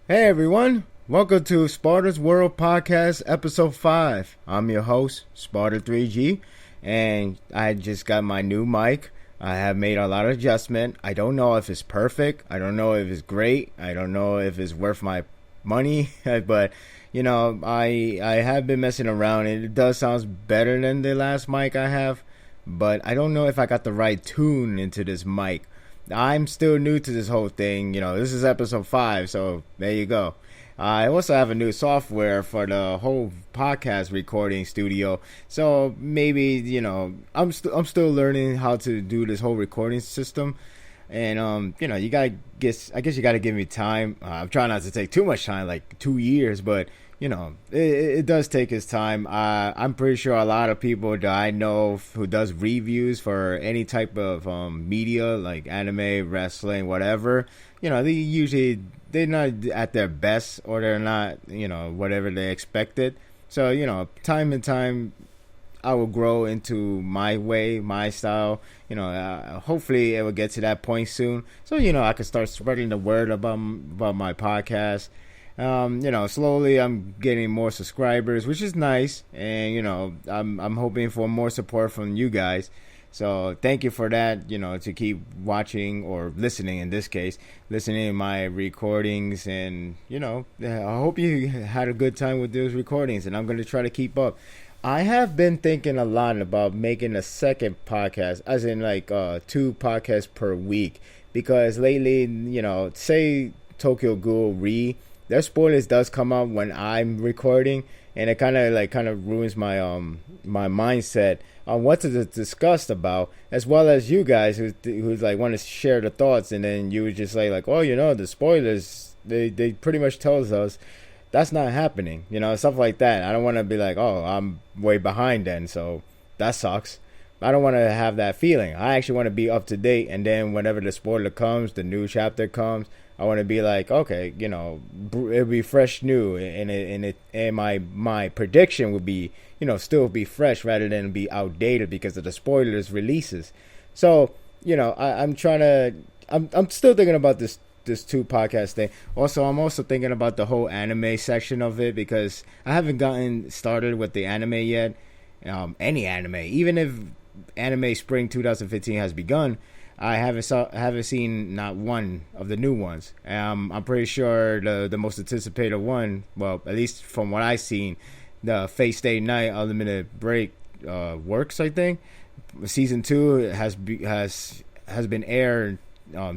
Hey everyone, welcome to Sparda's World Podcast Episode 5. I'm your host, Sparda3G, and I just got my new mic. I have made a lot of adjustment. I don't know if it's perfect. I don't know if it's great. I don't know if it's worth my money, but I have been messing around and it does sound better than the last mic I have, but I don't know if I got the right tune into this mic. I'm still new to this whole thing. This is episode 5, so there you go. I also have a new software for the whole podcast recording studio. So maybe, I'm still learning how to do this whole recording system. And you gotta I guess you gotta give me time. I'm trying not to take too much time, like 2 years, but it does take its time. I'm pretty sure a lot of people that I know who does reviews for any type of media, like anime, wrestling, whatever. They're not at their best, or they're not whatever they expected. So time and time I will grow into my way, my style. Hopefully it will get to that point soon. So I can start spreading the word about my podcast. Slowly I'm getting more subscribers, which is nice, and I'm hoping for more support from you guys. So thank you for that. To keep watching or listening, in this case, listening to my recordings, and I hope you had a good time with those recordings, and I'm going to try to keep up. I have been thinking a lot about making a second podcast, as in like 2 podcasts per week, because lately, say Tokyo Ghoul their spoilers does come out when I'm recording, and it kind of ruins my mindset on what to discuss about, as well as you guys who's like want to share the thoughts, and then you would just like, oh, the spoilers, they pretty much tells us that's not happening, stuff like that. I don't want to be like, oh, I'm way behind then, so that sucks. I don't want to have that feeling. I actually want to be up to date, and then whenever the spoiler comes, the new chapter comes, I want to be like, okay, it'll be fresh, new, and my prediction would be, still be fresh rather than be outdated because of the spoilers releases. So, I'm trying to, I'm still thinking about this 2 podcast thing. Also, I'm also thinking about the whole anime section of it, because I haven't gotten started with the anime yet. Any anime, even if anime spring 2015 has begun, I haven't seen not one of the new ones. I'm pretty sure the most anticipated one, well, at least from what I've seen, the Fate Stay Night Unlimited Break works. I think season 2 has been aired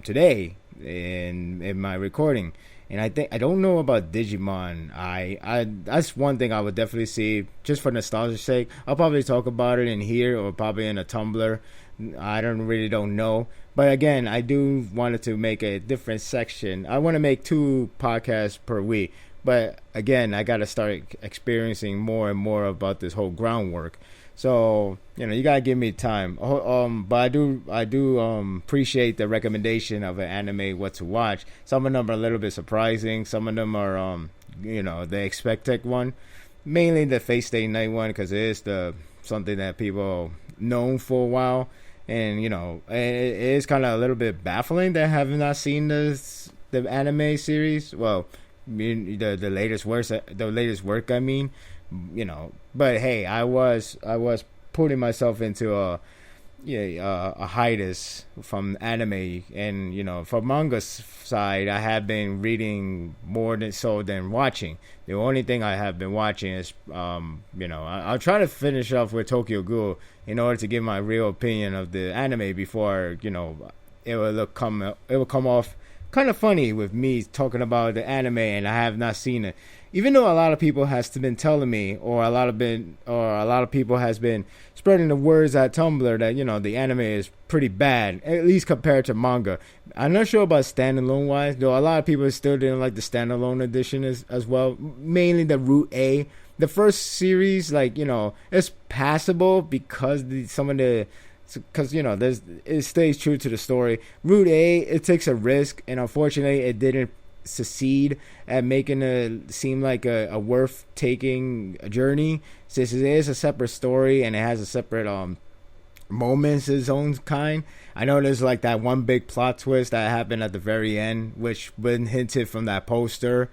today in my recording. And I don't know about Digimon. I that's one thing I would definitely see, just for nostalgia's sake. I'll probably talk about it in here, or probably in a Tumblr. I don't know. But again, I do wanted to make a different section. I want to make 2 podcasts per week. But again, I got to start experiencing more and more about this whole groundwork. So you gotta give me time. But I do appreciate the recommendation of an anime, what to watch. Some of them are a little bit surprising. Some of them are the expected one, mainly the Fate Stay Night one, because it is something that people known for a while, and it is kind of a little bit baffling that I have not seen the anime series. Well, the latest work. I mean, but hey, I was putting myself into a hiatus from anime, and from manga side, I have been reading more than watching. The only thing I have been watching is I'll try to finish off with Tokyo Ghoul in order to give my real opinion of the anime before it will come off kind of funny with me talking about the anime and I have not seen it. Even though a lot of people has been telling me, or a lot of people has been spreading the words at Tumblr that the anime is pretty bad, at least compared to manga. I'm not sure about standalone wise, though. A lot of people still didn't like the standalone edition as well. Mainly the Route A. The first series, it's passable because it stays true to the story. Route A, it takes a risk, and unfortunately, it didn't succeed at making it seem like a worth taking journey, since it is a separate story and it has a separate moments his own kind. I know there's like that one big plot twist that happened at the very end, which been hinted from that poster,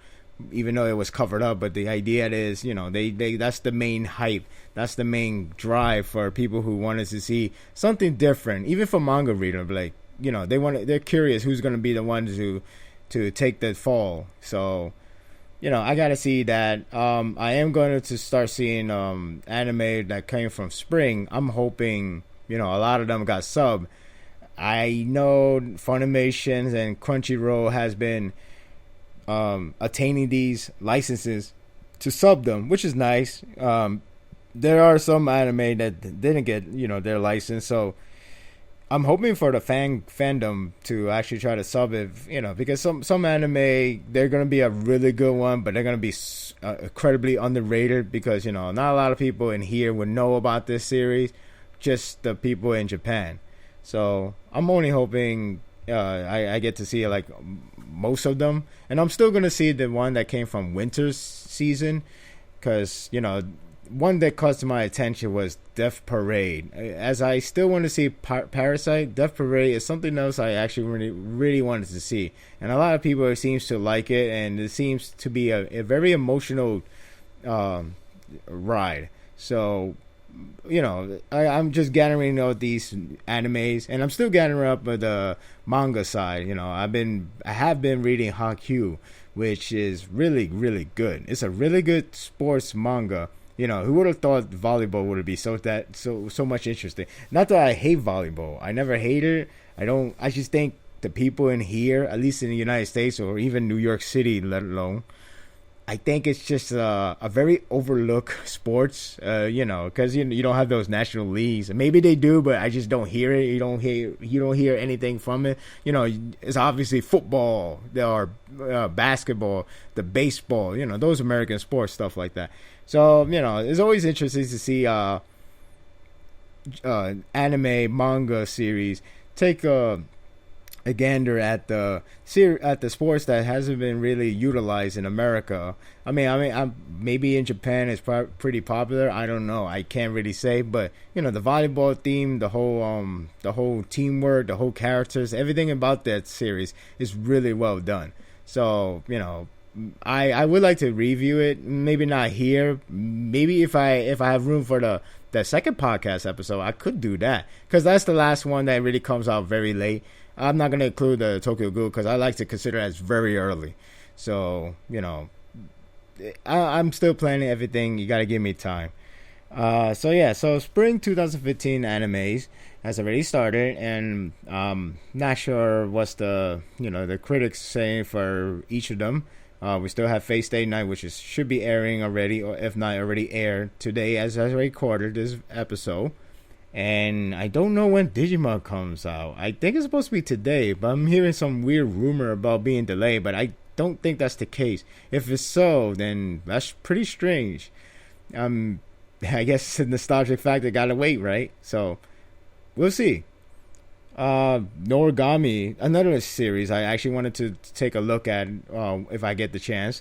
even though it was covered up. But the idea is, they that's the main hype. That's the main drive for people who wanted to see something different, even for manga readers. Like, they're curious who's going to be the ones to take the fall. So, I gotta see that. I am going to start seeing anime that came from spring. I'm hoping, a lot of them got sub. I know Funimation and Crunchyroll has been attaining these licenses to sub them, which is nice. There are some anime that didn't get, their license, so I'm hoping for the fandom to actually try to sub it, because some anime, they're going to be a really good one, but they're going to be incredibly underrated because, not a lot of people in here would know about this series, just the people in Japan. So I'm only hoping I get to see like most of them. And I'm still going to see the one that came from winter's season because, one that caught my attention was Death Parade. As I still want to see Parasite, Death Parade is something else I actually really, really wanted to see. And a lot of people seems to like it, and it seems to be a very emotional ride. So, I'm just gathering all these animes, and I'm still gathering up the manga side. I have been reading Haikyuu, which is really, really good. It's a really good sports manga. Who would have thought volleyball would be so much interesting? Not that I hate volleyball. I never hated it. I just think the people in here, at least in the United States or even New York City, let alone, I think it's just a very overlooked sports. Because you don't have those national leagues. Maybe they do, but I just don't hear it. You don't hear anything from it. It's obviously football, or basketball, the baseball. Those American sports, stuff like that. So, it's always interesting to see anime manga series take a gander at the sports that hasn't been really utilized in America. I'm maybe in Japan it's pretty popular. I don't know. I can't really say, but the volleyball theme, the whole teamwork, the whole characters, everything about that series is really well done. So, I would like to review it. Maybe not here. Maybe if I have room for the second podcast episode, I could do that because that's the last one that really comes out very late. I'm not gonna include the Tokyo Ghoul because I like to consider it as very early. So I'm still planning everything. You gotta give me time. So spring 2015 animes has already started, and not sure what's the critics saying for each of them. We still have Fate Stay Night, which should be airing already, or if not already aired today as I recorded this episode. And I don't know when Digimon comes out. I think it's supposed to be today, but I'm hearing some weird rumor about being delayed, but I don't think that's the case. If it's so, then that's pretty strange. I guess it's a nostalgic factor, gotta wait, right? So, we'll see. Noragami, another series I actually wanted to take a look at if I get the chance.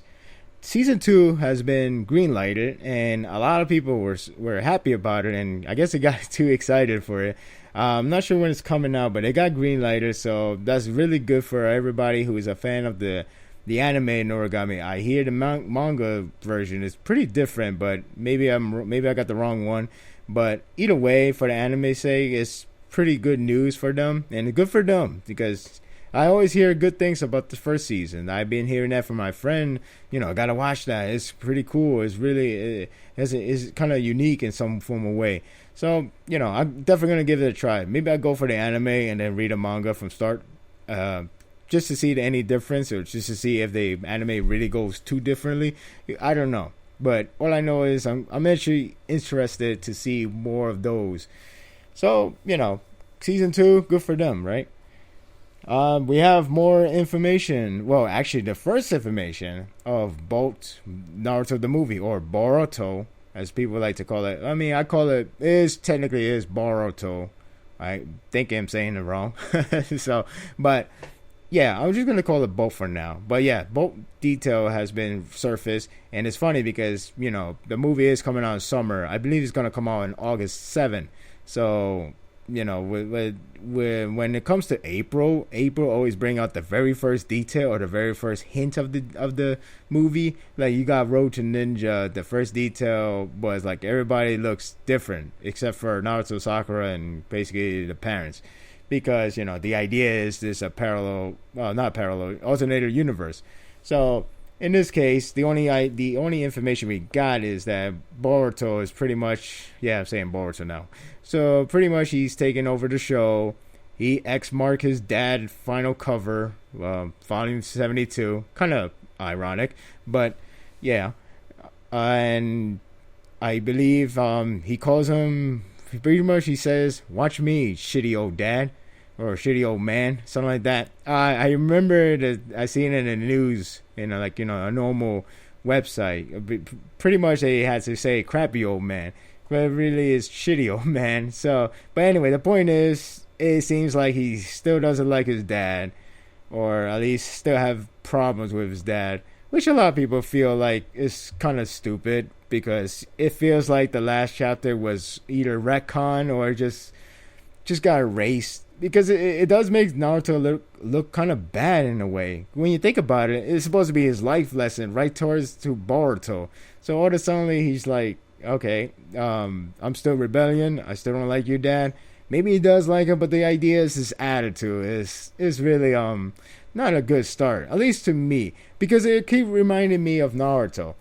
Season 2 has been greenlighted, and a lot of people were happy about it, and I guess they got too excited for it. I'm not sure when it's coming out, but it got greenlighted, so that's really good for everybody who is a fan of the anime Noragami. I hear the manga version is pretty different, but maybe I got the wrong one. But either way, for the anime sake, it's pretty good news for them, and good for them because I always hear good things about the first season. I've been hearing that from my friend. I gotta watch that. It's pretty cool. It's really it's kind of unique in some form of way. So I'm definitely gonna give it a try. Maybe I go for the anime and then read a manga from start, just to see any difference, or just to see if the anime really goes too differently. I don't know, but all I know is I'm actually interested to see more of those. So, season 2, good for them, right? We have more information. Well, actually, the first information of both Naruto the movie, or Boruto, as people like to call it. I call it technically is Boruto. I think I'm saying it wrong. So, but yeah, I'm just gonna call it both for now. But yeah, both detail has been surfaced, and it's funny because the movie is coming out in summer. I believe it's gonna come out on August 7th. So when it comes to April always bring out the very first detail or the very first hint of the movie. Like you got Road to Ninja, the first detail was like everybody looks different except for Naruto, Sakura, and basically the parents, because the idea is this a parallel, not parallel, alternated universe. So in this case, the only information we got is that Boruto is pretty much, I'm saying Boruto now. So pretty much he's taking over the show. He X-marked his dad final cover, volume 72. Kind of ironic, but yeah. And I believe he calls him, pretty much he says, "Watch me, shitty old dad." Or shitty old man, something like that. I remember that I seen it in the news, a normal website. Pretty much they had to say crappy old man, but it really is shitty old man. So, but anyway, the point is, it seems like he still doesn't like his dad, or at least still have problems with his dad, which a lot of people feel like is kind of stupid, because it feels like the last chapter was either retcon or just got erased. Because it does make Naruto look kind of bad in a way. When you think about it, it's supposed to be his life lesson right towards to Boruto. So all of a sudden he's like, okay, I'm still rebellion. I still don't like your dad. Maybe he does like him, but the idea is his attitude is really not a good start, at least to me, because it keep reminding me of Naruto.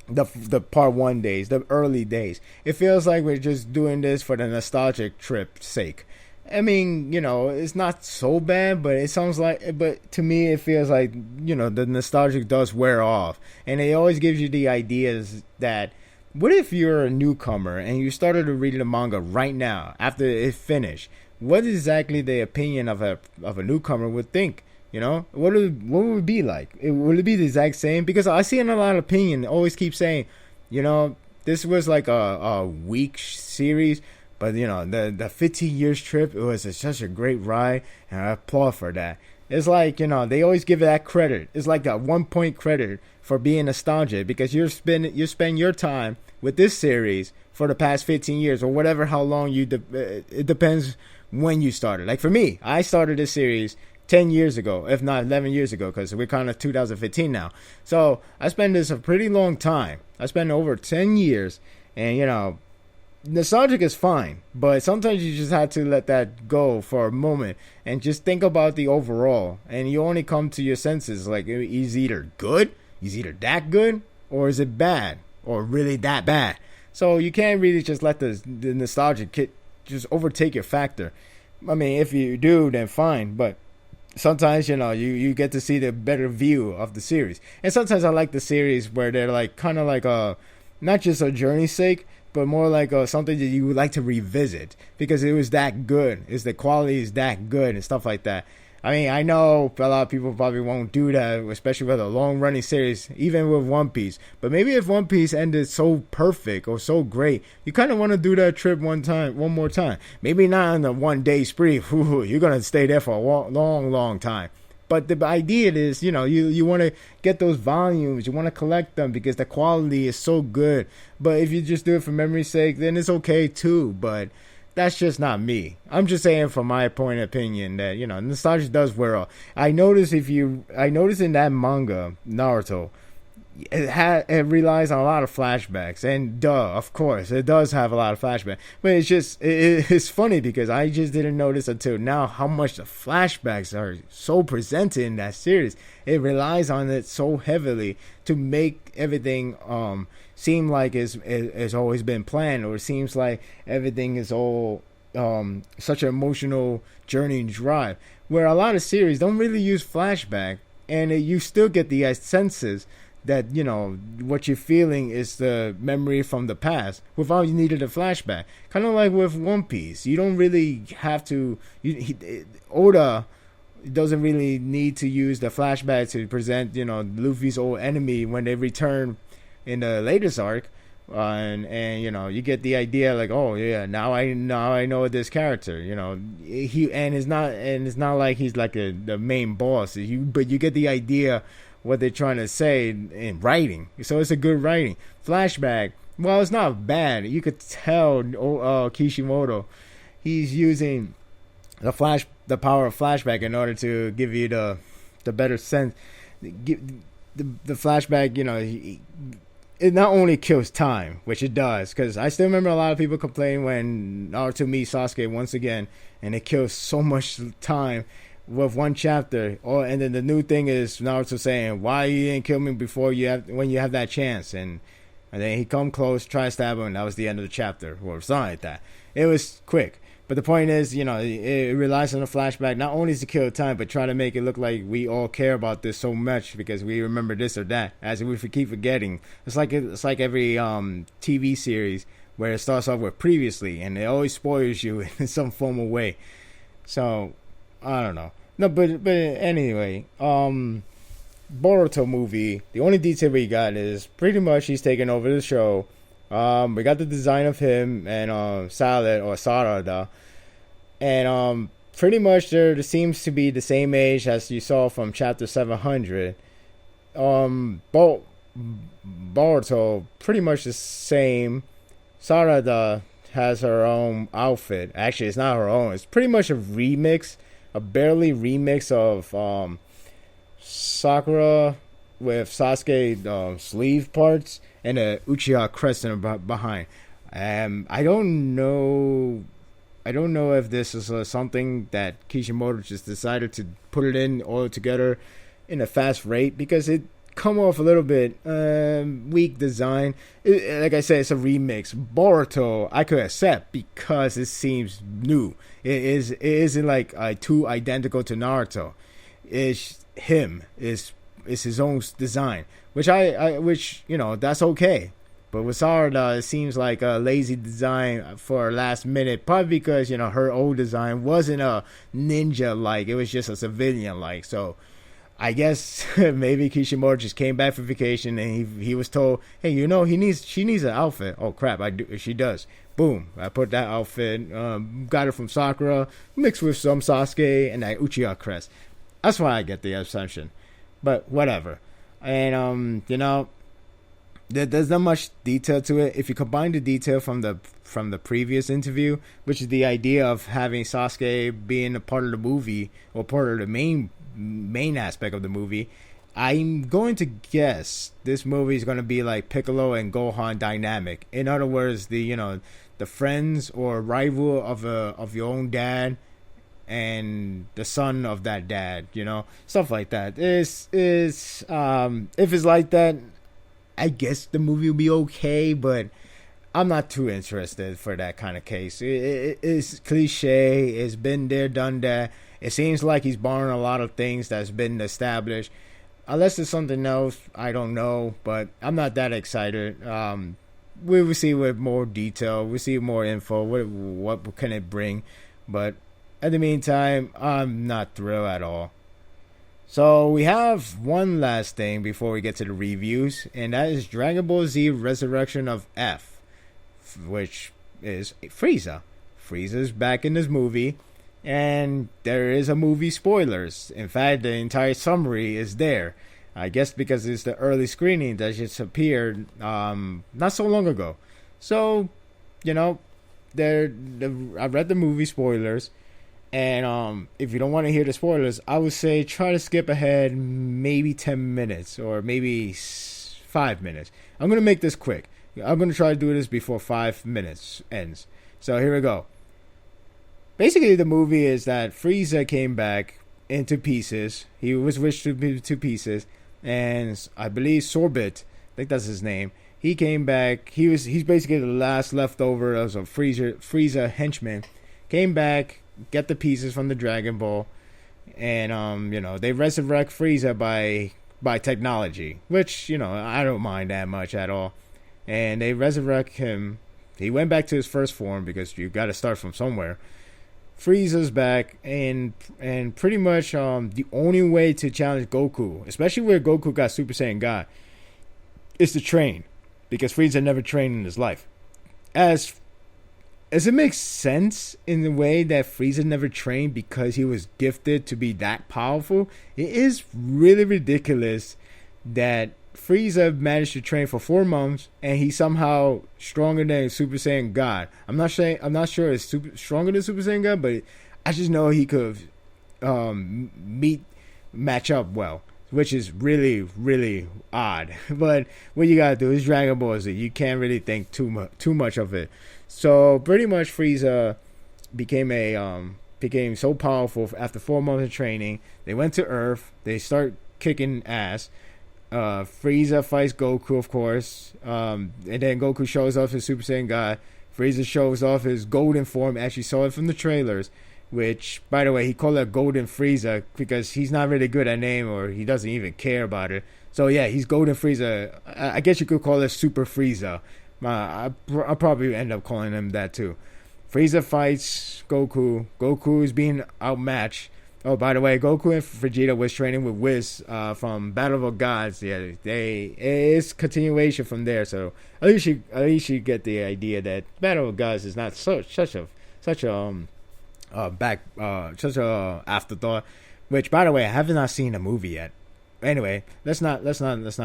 The part 1 days, the early days. It feels like we're just doing this for the nostalgic trip sake. I mean, it's not so bad, but it sounds like, but to me, it feels like, the nostalgic does wear off. And it always gives you the ideas that, what if you're a newcomer and you started to read the manga right now, after it finished? What exactly the opinion of a newcomer would think? What would it be like? Would it be the exact same? Because I see in a lot of opinion, always keep saying, this was like a weak series. But, the 15 years trip, it was such a great ride, and I applaud for that. It's like, they always give that credit. It's like a 1 point credit for being nostalgic, because you spend your time with this series for the past 15 years, or whatever, how long it depends when you started. Like for me, I started this series 10 years ago, if not 11 years ago, because we're kind of 2015 now. So I spent this a pretty long time. I spent over 10 years, and, nostalgic is fine, but sometimes you just have to let that go for a moment and just think about the overall, and you only come to your senses like he's either good, he's either that good, or is it bad, or really that bad. So you can't really just let the nostalgic just overtake your factor. I mean, if you do, then fine, but sometimes you get to see the better view of the series. And sometimes I like the series where they're like kind of like not just a journey's sake, but more like something that you would like to revisit because it was that good. The quality is that good and stuff like that. I mean, I know a lot of people probably won't do that, especially with a long-running series, even with One Piece. But maybe if One Piece ended so perfect or so great, you kind of want to do that trip one more time. Maybe not on a one-day spree. You're going to stay there for a long, long time. But the idea is, you want to get those volumes. You want to collect them because the quality is so good. But if you just do it for memory's sake, then it's okay too. But that's just not me. I'm just saying from my point of opinion that, nostalgia does wear off. I noticed in that manga, Naruto, it relies on a lot of flashbacks, and of course it does have a lot of flashbacks, but it's funny because I just didn't notice until now how much the flashbacks are so presented in that series. It relies on it so heavily to make everything seem like it's always been planned, or it seems like everything is all such an emotional journey and drive, where a lot of series don't really use flashback, and you still get the senses that what you're feeling is the memory from the past without you needed a flashback. Kind of like with One Piece, you don't really have to. Oda doesn't really need to use the flashback to present Luffy's old enemy when they return in the latest arc, and you get the idea like, oh yeah, now I know this character. It's not like he's like the main boss. But you get the idea what they're trying to say in writing. So it's a good writing. Flashback, well, it's not bad. You could tell Kishimoto, he's using the power of flashback in order to give you the better sense. The flashback, it not only kills time, which it does, because I still remember a lot of people complaining when Naruto meets Sasuke once again, and it kills so much time with one chapter. And then the new thing is Naruto saying, "Why you didn't kill me before when you have that chance?" And then he come close, try to stab him, and that was the end of the chapter, or something like that. It was quick. But the point is, it relies on the flashback not only to kill time, but try to make it look like we all care about this so much because we remember this or that, as if we keep forgetting. It's like every TV series where it starts off with previously, and it always spoils you in some form of way. So I don't know. No, but anyway, Boruto movie. The only detail we got is pretty much he's taking over the show. We got the design of him and Sarada, and pretty much there seems to be the same age as you saw from chapter 700. Boruto pretty much the same. Sarada has her own outfit. Actually, it's not her own. It's pretty much a remix, a barely remix of Sakura with Sasuke sleeve parts and a Uchiha crest behind. I don't know if this is something that Kishimoto just decided to put it in all together in a fast rate, because it come off a little bit weak design. Like I said, it's a remix. Boruto I could accept because it seems new. It isn't like too identical to Naruto. It's him. It's his own design, which that's okay. But with Sarada, it seems like a lazy design for last minute, probably because her old design wasn't a ninja like, it was just a civilian like. So I guess maybe Kishimoto just came back from vacation and he was told, hey, she needs an outfit. Oh crap, she does. Boom, I put that outfit, got it from Sakura, mixed with some Sasuke and that Uchiha crest. That's why I get the assumption. But whatever. And there's not much detail to it. If you combine the detail from the previous interview, which is the idea of having Sasuke being a part of the movie or part of the main aspect of the movie, I'm going to guess this movie is going to be like Piccolo and Gohan dynamic. In other words, the friends or rival of your own dad and the son of that dad, stuff like that. If it's like that, I guess the movie will be okay, but I'm not too interested for that kind of case. It's cliche. It's been there, done that. It seems like he's borrowing a lot of things that's been established. Unless there's something else, I don't know, but I'm not that excited. We will see with more detail. We'll see more info. What can it bring? But in the meantime, I'm not thrilled at all. So we have one last thing before we get to the reviews, and that is Dragon Ball Z Resurrection of F, which is Frieza. Frieza's back in this movie, and there is a movie spoilers. In fact, the entire summary is there. I guess because it's the early screening that just appeared not so long ago. So, I read the movie spoilers. And if you don't want to hear the spoilers, I would say try to skip ahead maybe 10 minutes or maybe 5 minutes. I'm going to make this quick. I'm going to try to do this before 5 minutes ends. So here we go. Basically, the movie is that Frieza came back into pieces. He was wished to be to pieces. And I believe Sorbet, I think that's his name, he came back. He's basically the last leftover of a Frieza henchman. Came back, get the pieces from the Dragon Ball, and they resurrect Frieza by technology, which I don't mind that much at all. And they resurrect him. He went back to his first form because you got to start from somewhere. Frieza's back, and pretty much the only way to challenge Goku, especially where Goku got Super Saiyan God, is to train, because Frieza never trained in his life. As it makes sense in the way that Frieza never trained because he was gifted to be that powerful, it is really ridiculous that Frieza managed to train for 4 months, and he's somehow stronger than Super Saiyan God. I'm not sure it's stronger than Super Saiyan God, but I just know he could match up well, which is really, really odd. But what you gotta do is Dragon Ball Z. You can't really think too much of it. So pretty much Frieza became so powerful after 4 months of training. They went to Earth. They start kicking ass. Frieza fights Goku, of course. And then Goku shows off his Super Saiyan God. Frieza shows off his golden form. Actually saw it from the trailers. Which, by the way, he called it Golden Frieza because he's not really good at name, or he doesn't even care about it. So yeah, he's Golden Frieza. I guess you could call it Super Frieza. I'll probably end up calling him that too. Frieza fights Goku. Goku is being outmatched. Oh, by the way, Goku and Vegeta was training with Whis from Battle of the Gods. Yeah, it's continuation from there. So at least you get the idea that Battle of the Gods is not such a afterthought. Which, by the way, I have not seen a movie yet. Anyway, let's not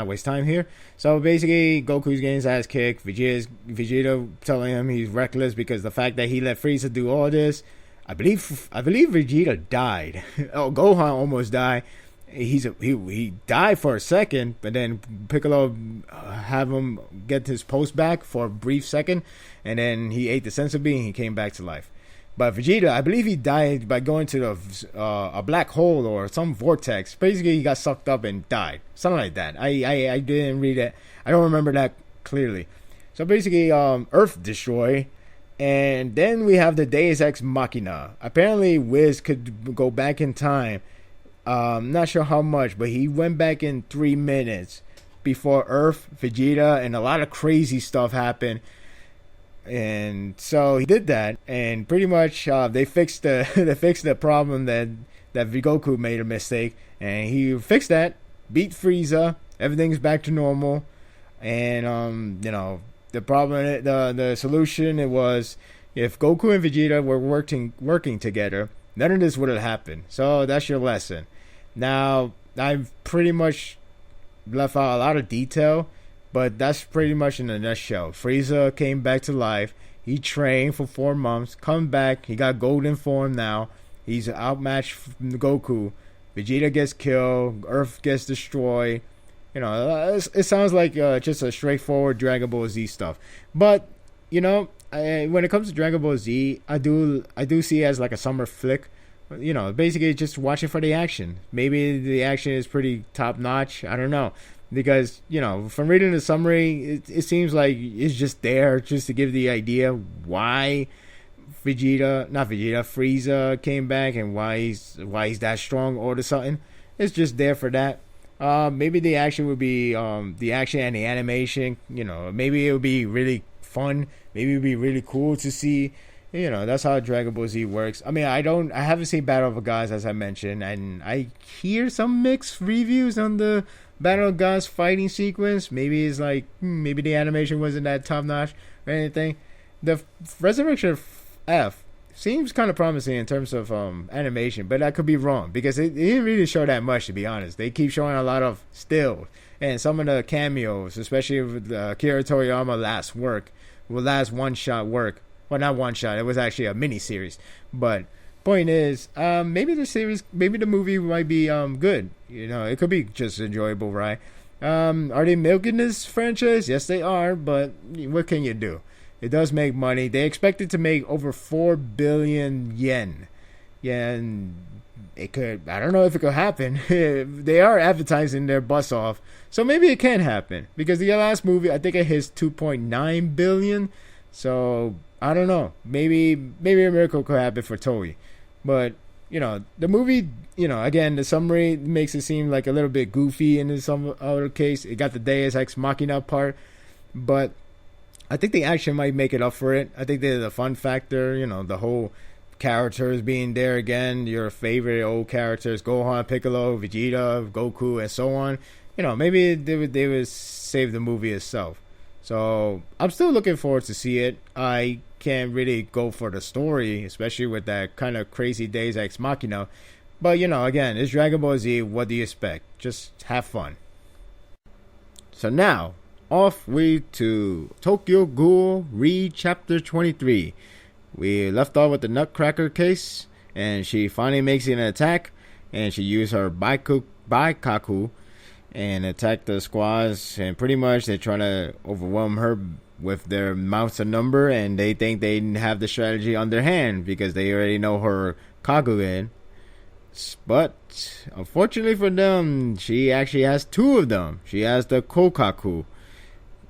waste time here. So basically, Goku's getting his ass kicked. Vegeta telling him he's reckless because the fact that he let Frieza do all this. I believe Vegeta died. Oh, Gohan almost died. He died for a second, but then Piccolo have him get his post back for a brief second, and then he ate the senzu bean and he came back to life. But Vegeta, I believe he died by going to a black hole or some vortex. Basically, he got sucked up and died. Something like that. I didn't read it. I don't remember that clearly. So basically, Earth destroyed. And then we have the Deus Ex Machina. Apparently, Wiz could go back in time. Not sure how much, but he went back in 3 minutes before Earth, Vegeta, and a lot of crazy stuff happened. And so he did that, and pretty much they fixed the problem that Goku made a mistake, and he fixed that, beat Frieza, everything's back to normal, and the problem, the solution, it was if Goku and Vegeta were working together, none of this would have happened. So that's your lesson. Now I've pretty much left out a lot of detail. But that's pretty much in a nutshell. Frieza came back to life. He trained for 4 months. Come back. He got golden form now. He's outmatched Goku. Vegeta gets killed. Earth gets destroyed. It sounds like just a straightforward Dragon Ball Z stuff. But when it comes to Dragon Ball Z, I do see it as like a summer flick. Basically just watching for the action. Maybe the action is pretty top notch. I don't know. Because, from reading the summary, it seems like it's just there just to give the idea why Frieza came back and why he's that strong or something. It's just there for that. Maybe the action would be the action and the animation. Maybe it would be really fun. Maybe it would be really cool to see. That's how Dragon Ball Z works. I mean, I haven't seen Battle of the Gods, as I mentioned, and I hear some mixed reviews on the Battle of Gods fighting sequence. Maybe it's like maybe the animation wasn't that top notch or anything. The Resurrection of F seems kind of promising in terms of animation, but I could be wrong because it didn't really show that much, to be honest. They keep showing a lot of stills and some of the cameos, especially with Akira Toriyama last one-shot work. Well, not one shot. It was actually a mini series. But point is, maybe the movie might be good. It could be just enjoyable, right? Are they milking this franchise? Yes, they are. But what can you do? It does make money. They expect it to make over 4 billion yen. Yeah, and it could. I don't know if it could happen. They are advertising their bus off, so maybe it can happen. Because the last movie, I think it hits 2.9 billion. So I don't know. Maybe a miracle could happen for Toei. But, the movie, again, the summary makes it seem like a little bit goofy in some other case. It got the Deus Ex Machina part. But I think the action might make it up for it. I think the fun factor, the whole characters being there again, your favorite old characters, Gohan, Piccolo, Vegeta, Goku, and so on. Maybe they would save the movie itself. So I'm still looking forward to see it. I can't really go for the story, especially with that kind of crazy Deus Ex Machina. But again, it's Dragon Ball Z. What do you expect? Just have fun. So now, off we to Tokyo Ghoul Read Chapter 23. We left off with the Nutcracker case, and she finally makes an attack, and she used her Baikaku and attack the squads, and pretty much they're trying to overwhelm her with their mounts of number, and they think they have the strategy on their hand because they already know her Kaguin. But unfortunately for them, she actually has two of them. She has the Kokaku.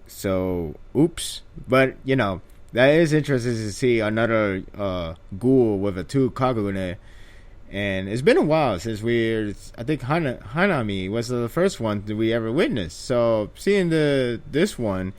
So, oops. But, that is interesting to see another ghoul with a two Kagune. And it's been a while since I think Hanami was the first one that we ever witnessed. So seeing this one,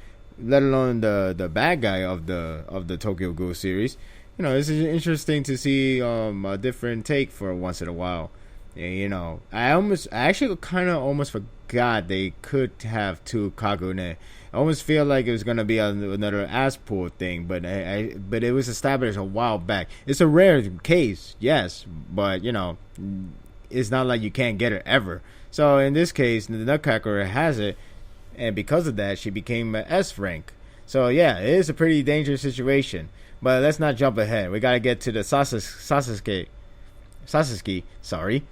let alone the bad guy of the Tokyo Ghoul series, it's interesting to see a different take for once in a while. And, I actually kind of almost forgot they could have two Kagune. I almost feel like it was gonna be another ass pull thing, but but it was established a while back. It's a rare case, yes, but it's not like you can't get it ever. So in this case, the Nutcracker has it, and because of that, she became an S rank. So yeah, it is a pretty dangerous situation. But let's not jump ahead. We gotta get to the Sasuke, sorry,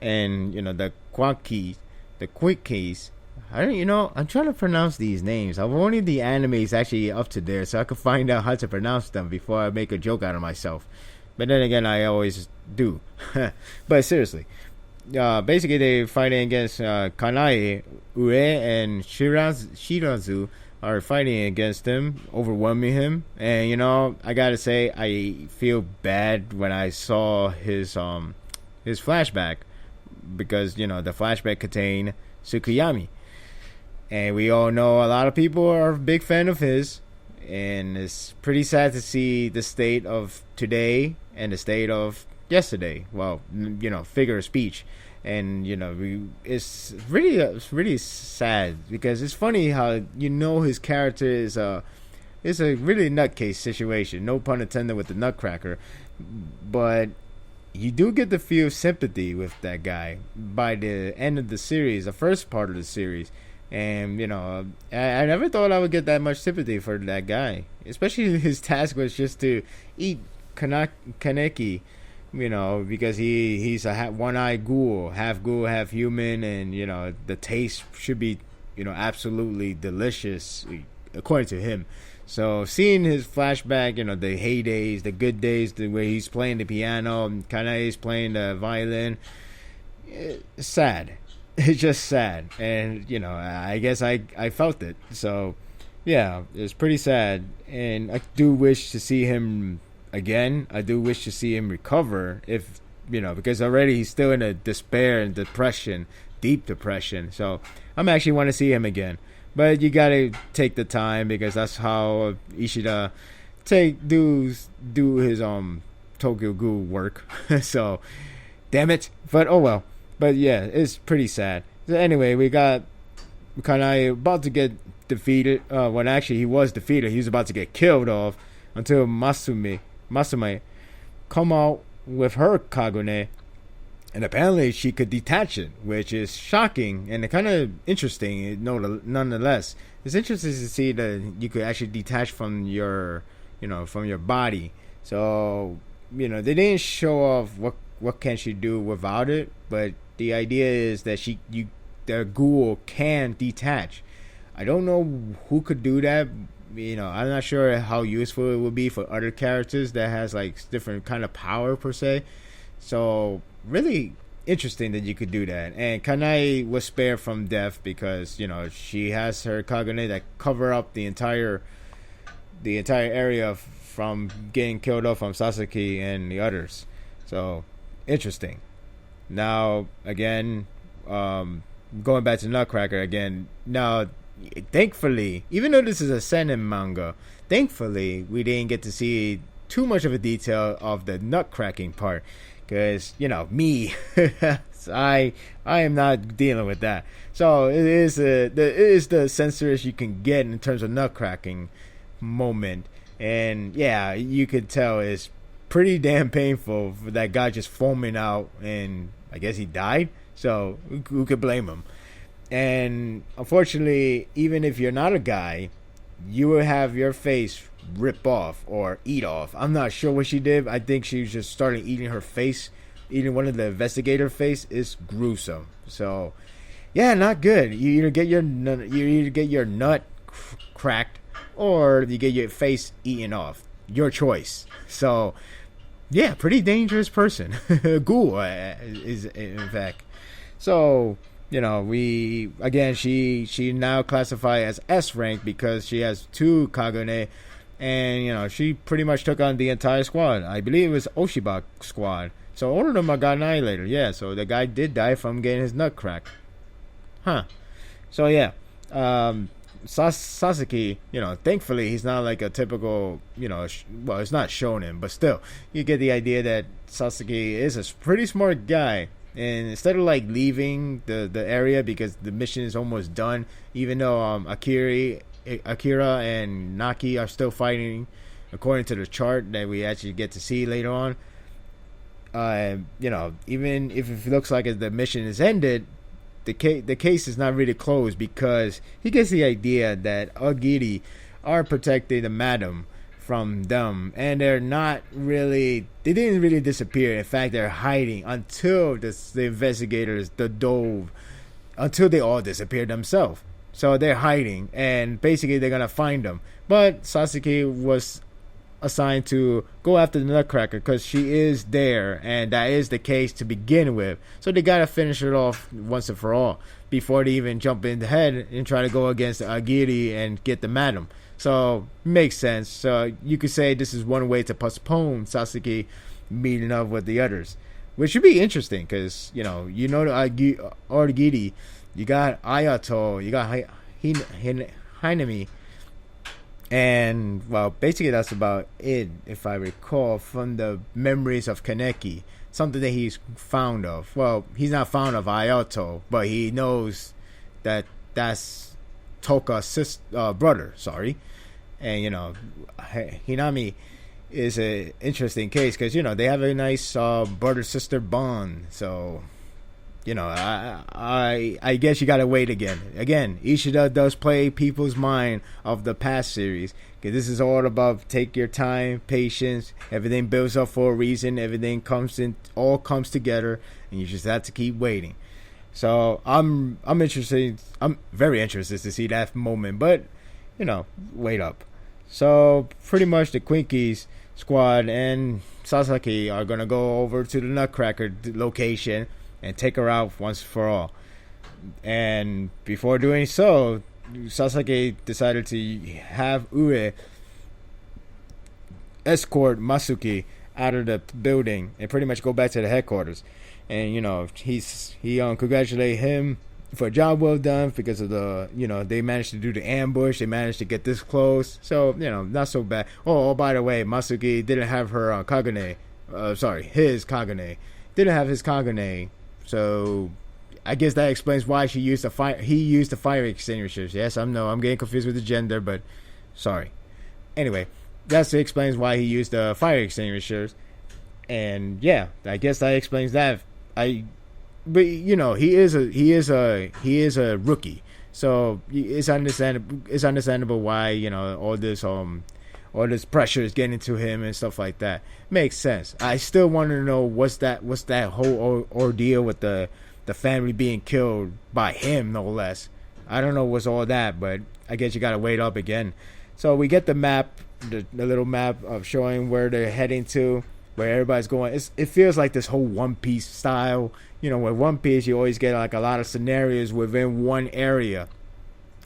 and the quick keys. I'm trying to pronounce these names. I've only the anime is actually up to there, so I can find out how to pronounce them before I make a joke out of myself. But then again, I always do. But seriously, basically they're fighting against Kanae, Ue, and Shirazu are fighting against him, overwhelming him. And I gotta say, I feel bad when I saw his flashback, because the flashback contained Tsukiyami. And we all know a lot of people are a big fan of his. And it's pretty sad to see the state of today and the state of yesterday. Well, figure of speech. And, it's really sad, because it's funny how, his character is a really nutcase situation. No pun intended with the Nutcracker. But you do get to feel sympathy with that guy by the end of the series, the first part of the series. And, I never thought I would get that much sympathy for that guy. Especially his task was just to eat kaneki, because he's a one-eyed ghoul, half human, and, the taste should be, absolutely delicious, according to him. So seeing his flashback, the heydays, the good days, the way he's playing the piano, and Kanae's playing the violin, it's sad. It's just sad. And, I guess I felt it. So, yeah, it's pretty sad. And I do wish to see him again. I do wish to see him recover, if, because already he's still in a despair and depression, deep depression. So, I'm actually want to see him again. But you gotta take the time, because that's how Ishida do his Tokyo Ghoul work. So, damn it. But oh well. But yeah, it's pretty sad. So anyway, we got Kanae about to get defeated. When actually he was defeated, he was about to get killed off, until Masume come out with her Kagune, and apparently she could detach it, which is shocking and kind of interesting. Nonetheless, it's interesting to see that you could actually detach from your body. So they didn't show off what can she do without it, but the idea is that the ghoul can detach. I don't know who could do that. I'm not sure how useful it would be for other characters that has like different kind of power per se. So really interesting that you could do that. And Kanae was spared from death because she has her Kagune that cover up the entire area from getting killed off from Sasuke and the others. So interesting. Now again, going back to Nutcracker again. Now, thankfully, even though this is a seinen manga, thankfully we didn't get to see too much of a detail of the nutcracking part, because me, I am not dealing with that. So it is the censorship you can get in terms of nutcracking moment, and yeah, you could tell it's pretty damn painful for that guy just foaming out, and I guess he died. So who could blame him? And unfortunately, even if you're not a guy, you will have your face rip off or eat off. I'm not sure what she did. I think she was just started eating her face. Eating one of the investigator face is gruesome. So, yeah, not good. You either get your nut cracked or you get your face eaten off. Your choice. So, yeah, pretty dangerous person. Ghoul is in fact. So, she now classified as S rank because she has 2 Kagune, and she pretty much took on the entire squad. I believe it was Oshiba squad. So all of them got annihilated. Yeah, so the guy did die from getting his nut cracked. Huh. So yeah, Sasuke, thankfully he's not like a typical, well, it's not shonen, but still, you get the idea that Sasuke is a pretty smart guy. And instead of like leaving the area because the mission is almost done, even though Akira and Naki are still fighting according to the chart that we actually get to see later on, even if it looks like the mission is ended, the case is not really closed because he gets the idea that Agiri are protecting the madam from them, and they didn't really disappear. In fact, they're hiding until the investigators until they all disappear themselves. So they're hiding, and basically they're gonna find them. But Sasuke was assigned to go after the Nutcracker because she is there, and that is the case to begin with. So they gotta finish it off once and for all before they even jump in the head and try to go against Agiri and get the madam. So makes sense. So you could say this is one way to postpone Sasuke meeting up with the others, which should be interesting because the Agiri, you got Ayato, you got Hinami. And, well, basically that's about it, if I recall, from the memories of Kaneki. Something that he's fond of. Well, he's not fond of Ayato, but he knows that that's Toka's brother, sorry. And, Hinami is an interesting case because, they have a nice brother-sister bond. So, I guess you gotta wait again. Again, Ishida does play people's mind of the past series because this is all about take your time, patience. Everything builds up for a reason. Everything all comes together, and you just have to keep waiting. So I'm interested. I'm very interested to see that moment, but wait up. So pretty much the Quinkies squad and Sasaki are gonna go over to the Nutcracker location and take her out once for all. And before doing so, Sasaki decided to have Ue escort Masuki out of the building and pretty much go back to the headquarters. And he congratulated him for a job well done because of they managed to do the ambush. They managed to get this close, so not so bad. Oh, by the way, Masuki didn't have her Kagune. His Kagune didn't have his Kagune. So I guess that explains why he used the fire extinguishers. Yes, I'm getting confused with the gender, but sorry. Anyway, that explains why he used the fire extinguishers. And yeah, I guess that explains that. But he is a rookie, so it's understandable why all this pressure is getting to him and stuff like that. Makes sense. I still want to know what's that whole ordeal with the family being killed by him, no less. I don't know what's all that, but I guess you gotta wait up again. So we get the map, the little map of showing where they're heading to, where everybody's going. It feels like this whole One Piece style. With One Piece, you always get like a lot of scenarios within one area.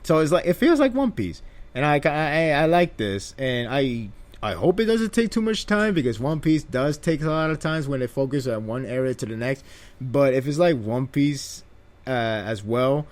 So it feels like One Piece. And I like this, and I hope it doesn't take too much time because One Piece does take a lot of times when they focus on one area to the next. But if it's like One Piece as well,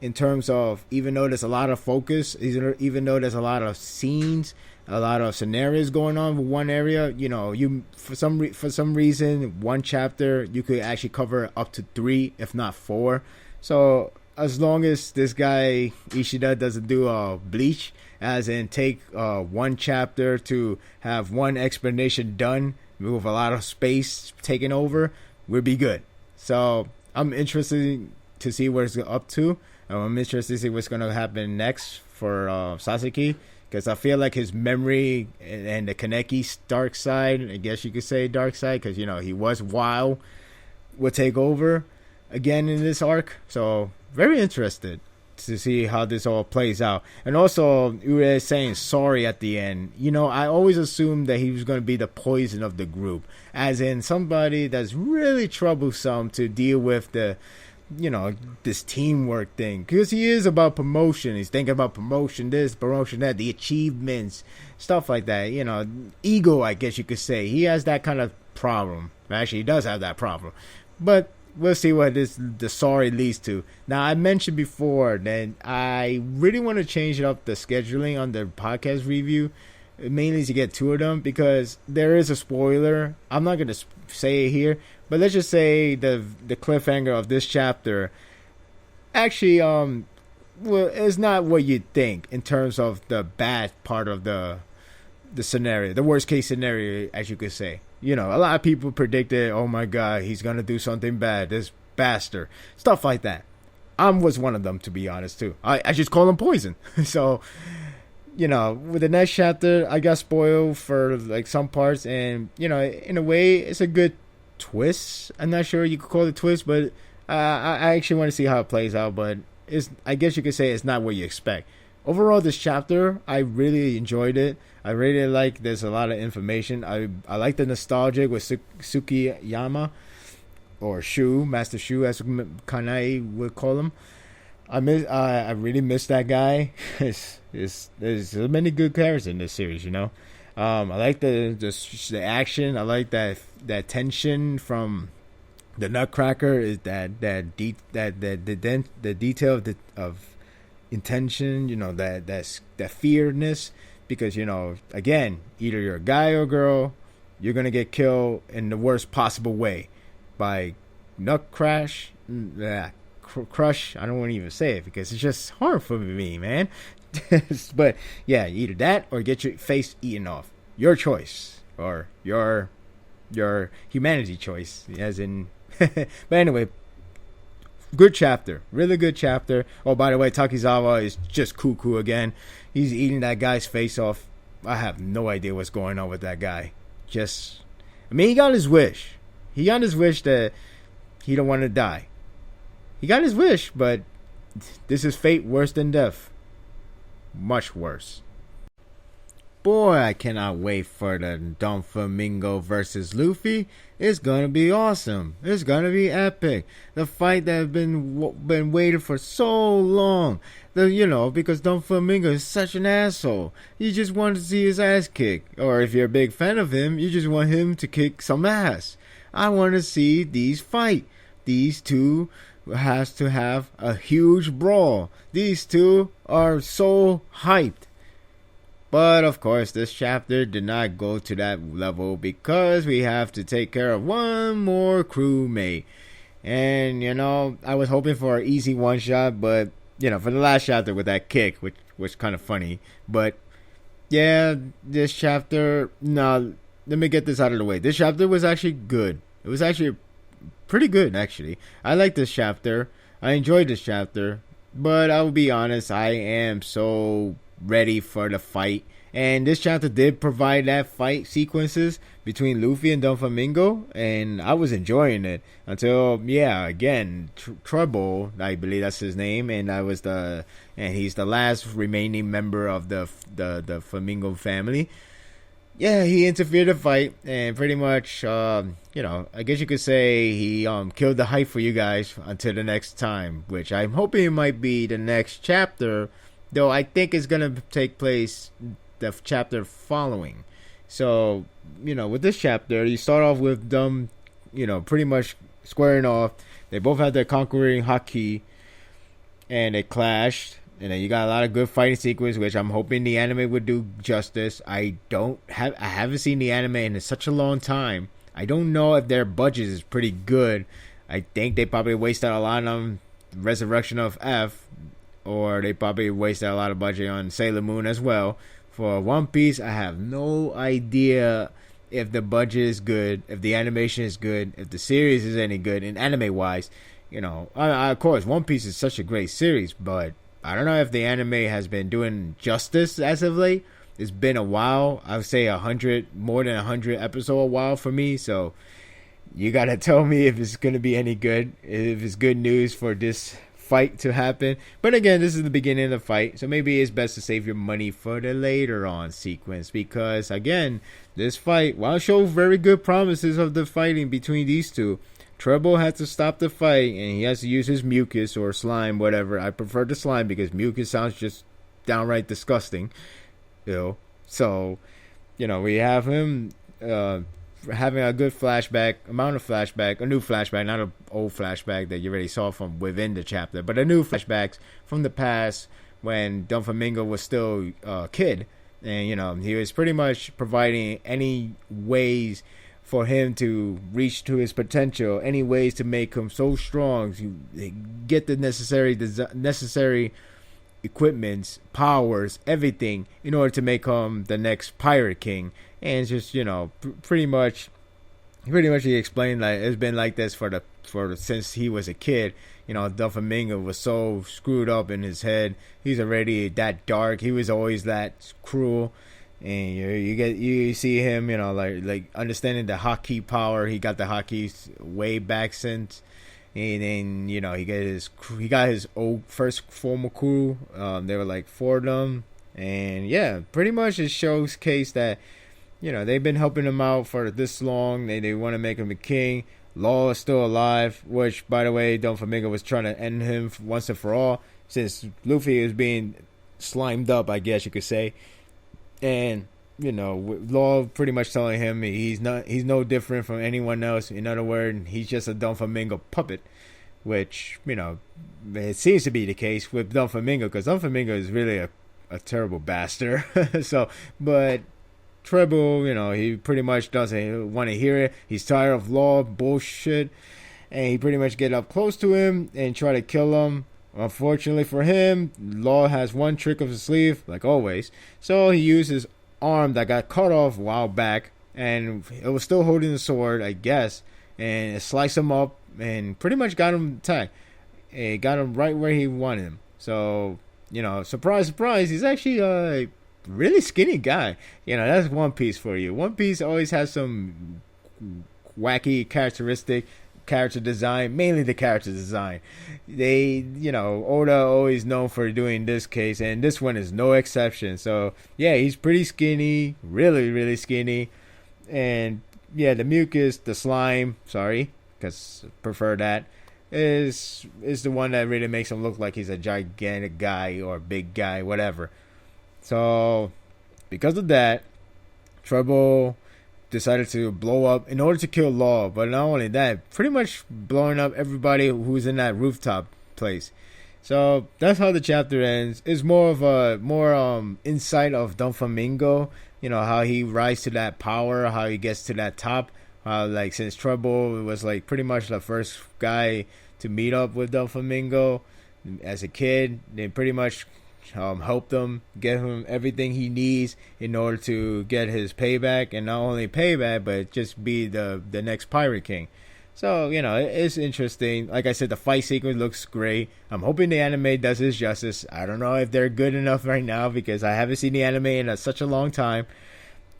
in terms of even though there's a lot of focus, even though there's a lot of scenes, a lot of scenarios going on with one area, you for some reason one chapter you could actually cover up to 3, if not 4. So as long as this guy Ishida doesn't do a bleach, as in take one chapter to have one explanation done with a lot of space taken over, we'll be good. So I'm interested to see where it's up to. I'm interested to see what's going to happen next for Sasuke, because I feel like his memory and the Kaneki dark side, I guess you could say dark side, because he was wild, will take over again in this arc. So very interested to see how this all plays out. And also, Ure saying sorry at the end. I always assumed that he was going to be the poison of the group, as in somebody that's really troublesome to deal with this teamwork thing, because he is about promotion. He's thinking about promotion this, promotion that, the achievements, stuff like that. Ego, I guess you could say. He has that kind of problem. Actually, he does have that problem. But we'll see what the sorry leads to. Now, I mentioned before that I really want to change up the scheduling on the podcast review, mainly to get two of them, because there is a spoiler. I'm not going to say it here, but let's just say the cliffhanger of this chapter actually is not what you'd think in terms of the bad part of the scenario, the worst case scenario, as you could say. A lot of people predicted, oh my god, he's gonna do something bad, this bastard, stuff like that. I was one of them, to be honest, too. I just call him poison. So with the next chapter, I got spoiled for like some parts, and in a way, it's a good twist. I'm not sure you could call it twist, but I actually want to see how it plays out. But I guess you could say it's not what you expect. Overall, this chapter, I really enjoyed it. I really like there's a lot of information. I like the nostalgic with Tsukiyama, or Shu, Master Shu, as Kanai would call him. I really miss that guy. There's so many good characters in this series, I like the action. I like that tension from the Nutcracker. Is the detail of intention, that fearness, because again, either you're a guy or girl, you're gonna get killed in the worst possible way by Crush. I don't want to even say it because it's just hard for me, man. But yeah, either that or get your face eaten off. Your choice, or your humanity choice, as in. But anyway, good chapter, really good chapter. Oh, by the way, Takizawa is just cuckoo again. He's eating that guy's face off. I have no idea what's going on with that guy. He got his wish. He got his wish that he don't want to die. He got his wish, but this is fate worse than death. Much worse. Boy, I cannot wait for the Doflamingo versus Luffy. It's gonna be awesome. It's gonna be epic. The fight that has been waiting for so long. Because Doflamingo is such an asshole. You just want to see his ass kick. Or if you're a big fan of him, you just want him to kick some ass. I want to see these fight. These two has to have a huge brawl. These two are so hyped. But of course, this chapter did not go to that level because we have to take care of one more crewmate. And, I was hoping for an easy one shot, but, for the last chapter with that kick, which was kind of funny. But, yeah, this chapter, let me get this out of the way. This chapter was actually good. It was actually pretty good, actually. I like this chapter. I enjoyed this chapter. But I will be honest, I am so ready for the fight, and this chapter did provide that fight sequences between Luffy and Doflamingo, and I was enjoying it until again Trouble, I believe that's his name, and he's the last remaining member of the Flamingo family. He interfered in the fight, and pretty much I guess you could say he killed the hype for you guys until the next time, which I'm hoping it might be the next chapter. Though I think it's going to take place the chapter following. So, with this chapter, you start off with them, pretty much squaring off. They both have their conquering haki, and they clashed. And then you got a lot of good fighting sequence, which I'm hoping the anime would do justice. I haven't seen the anime in such a long time. I don't know if their budget is pretty good. I think they probably wasted a lot on Resurrection of F. Or they probably wasted a lot of budget on Sailor Moon as well. For One Piece, I have no idea if the budget is good, if the animation is good, if the series is any good in anime-wise. Of course, One Piece is such a great series, but I don't know if the anime has been doing justice as of late. It's been a while. I would say more than 100 episode a while for me. So you gotta tell me if it's gonna be any good, if it's good news for this fight to happen. But again, this is the beginning of the fight, so maybe it's best to save your money for the later on sequence, because again, this fight, while show very good promises of the fighting between these two, Treble has to stop the fight and he has to use his mucus or slime, whatever. I prefer the slime because mucus sounds just downright disgusting. So we have him having a good flashback, a new flashback, not an old flashback that you already saw from within the chapter, but a new flashbacks from the past when Doflamingo was still a kid, and he was pretty much providing any ways for him to reach to his potential, any ways to make him so strong, to get the necessary equipments, powers, everything in order to make him the next pirate king. And just pretty much he explained that it's been like this since he was a kid. Doflamingo was so screwed up in his head. He's already that dark. He was always that cruel. And you see him, like understanding the hockey power. He got the hockey way back since. And then he got his old first formal crew. There were like 4 of them, and yeah, pretty much it shows case that they've been helping him out for this long. They want to make him a king. Law is still alive, which by the way, Doflamingo was trying to end him once and for all, since Luffy is being slimed up, I guess you could say. And Law pretty much telling him he's no different from anyone else. In other words, he's just a Doflamingo puppet, which it seems to be the case with Doflamingo, because Doflamingo is really a terrible bastard. But Treble, he pretty much doesn't want to hear it. He's tired of Law bullshit, and he pretty much get up close to him and try to kill him. Unfortunately for him, Law has one trick up his sleeve, like always. So he used his arm that got cut off a while back, and it was still holding the sword, I guess, and it sliced him up and pretty much got him attacked. It got him right where he wanted him. So, surprise, surprise, he's actually a really skinny guy. That's One Piece for you. One Piece always has some wacky character design, mainly the character design. Oda always known for doing this case, and this one is no exception. So yeah, he's pretty skinny, really, really skinny. And yeah, the mucus, the slime, because prefer that, is the one that really makes him look like he's a gigantic guy or big guy, whatever. So because of that, Treble decided to blow up in order to kill Law. But not only that, pretty much blowing up everybody who's in that rooftop place. So that's how the chapter ends. It's more of a insight of Doflamingo, how he rises to that power, how he gets to that top. Since Treble was like pretty much the first guy to meet up with Doflamingo as a kid, they pretty much helped him, get him everything he needs in order to get his payback, and not only payback, but just be the next Pirate King. So, it's interesting. Like I said, the fight sequence looks great. I'm hoping the anime does its justice. I don't know if they're good enough right now, because I haven't seen the anime in such a long time.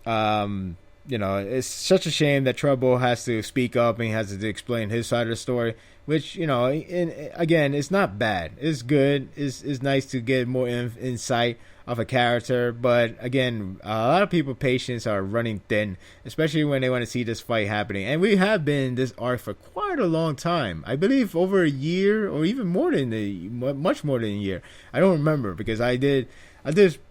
It's such a shame that Treble has to speak up and he has to explain his side of the story, which, again, it's not bad. It's good. It's nice to get more insight of a character. But again, a lot of people's patience are running thin, especially when they want to see this fight happening. And we have been in this arc for quite a long time. I believe over a year, or even much more than a year. I don't remember, because I did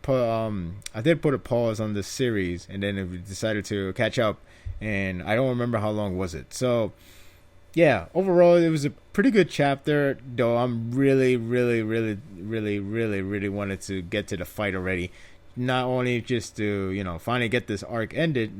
put a pause on this series, and then we decided to catch up, and I don't remember how long was it. So yeah, overall it was a pretty good chapter, though I'm really wanted to get to the fight already. Not only just to finally get this arc ended.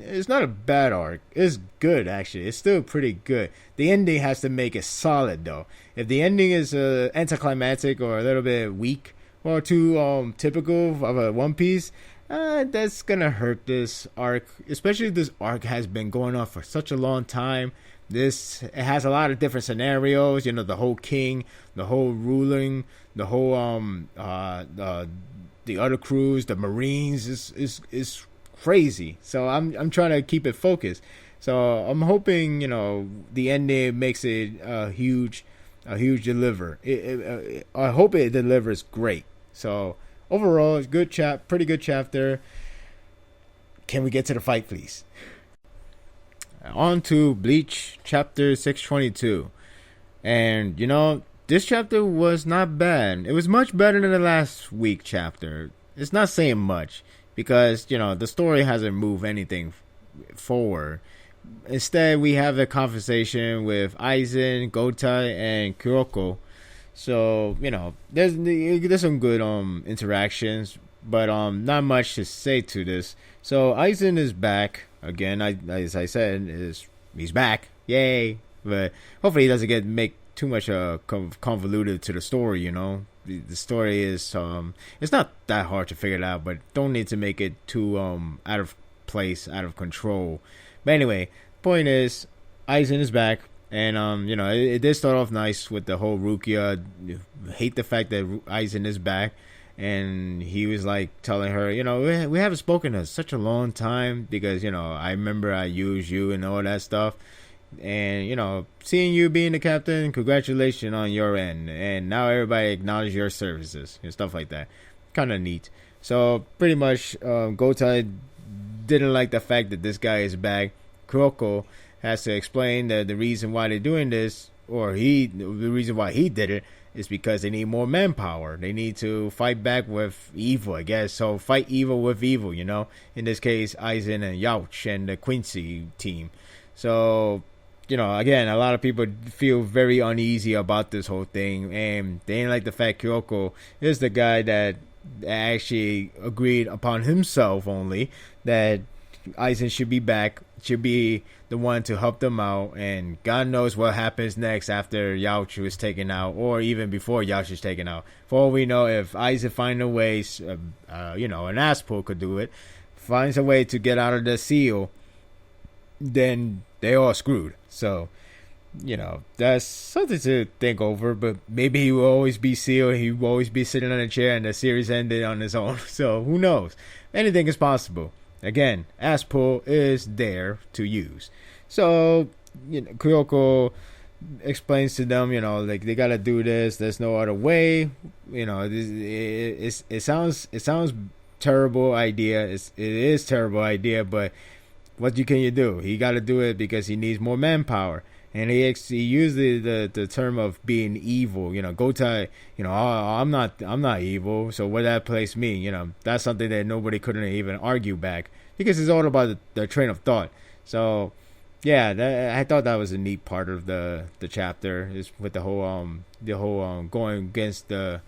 It's not a bad arc. It's good, actually. It's still pretty good. The ending has to make it solid, though. If the ending is anticlimactic or a little bit weak, or too typical of a One Piece, that's gonna hurt this arc. Especially this arc has been going on for such a long time. it has a lot of different scenarios. The whole king, the whole ruling, the whole the other crews, the Marines is crazy. So I'm trying to keep it focused. So I'm hoping the ending makes it a huge deliver. I hope it delivers great. So overall, it's pretty good chapter. Can we get to the fight, please? On to Bleach chapter 622. And this chapter was not bad. It was much better than the last week chapter. It's not saying much because the story hasn't moved anything forward. Instead, we have a conversation with Aizen, Gotai, and Kuroko. So there's some good interactions, but not much to say to this. So Aizen is back again. As I said, he's back. Yay! But hopefully he doesn't make too much convoluted to the story. The story is it's not that hard to figure it out, but don't need to make it too out of place, out of control. But anyway, point is Aizen is back, and it did start off nice with the whole Rukia. Hate the fact that Aizen is back, and he was like telling her, we haven't spoken in such a long time because I remember I used you and all that stuff. And seeing you being the captain, congratulations on your end, and now everybody acknowledges your services and stuff like that. Kind of neat. So pretty much Gotai didn't like the fact that this guy is back. Kuroko has to explain the reason why they're doing this, or the reason why he did it is because they need more manpower. They need to fight back with evil, I guess. So fight evil with evil, in this case Aizen and Yauch and the Quincy team. So again, a lot of people feel very uneasy about this whole thing, and they didn't like the fact Kyoko is the guy that actually agreed upon himself only that Aizen should be back, should be the one to help them out, and God knows what happens next after Yauch is taken out, or even before Yauch is taken out. For all we know, if Aizen finds a way, an Asshole could do it, finds a way to get out of the seal, then they all screwed. So, that's something to think over. But maybe he will always be sealed. He will always be sitting on a chair, and the series ended on his own. So who knows? Anything is possible. Again, Asshole is there to use. So Kyoko explains to them, like they gotta do this. There's no other way. It sounds terrible idea. It is terrible idea, but what can you do? He got to do it because he needs more manpower. And he used the term of being evil. Gotai, I'm not evil. So what that place mean? That's something that nobody couldn't even argue back because it's all about the train of thought. So yeah, I thought that was a neat part of the chapter is with the whole going against the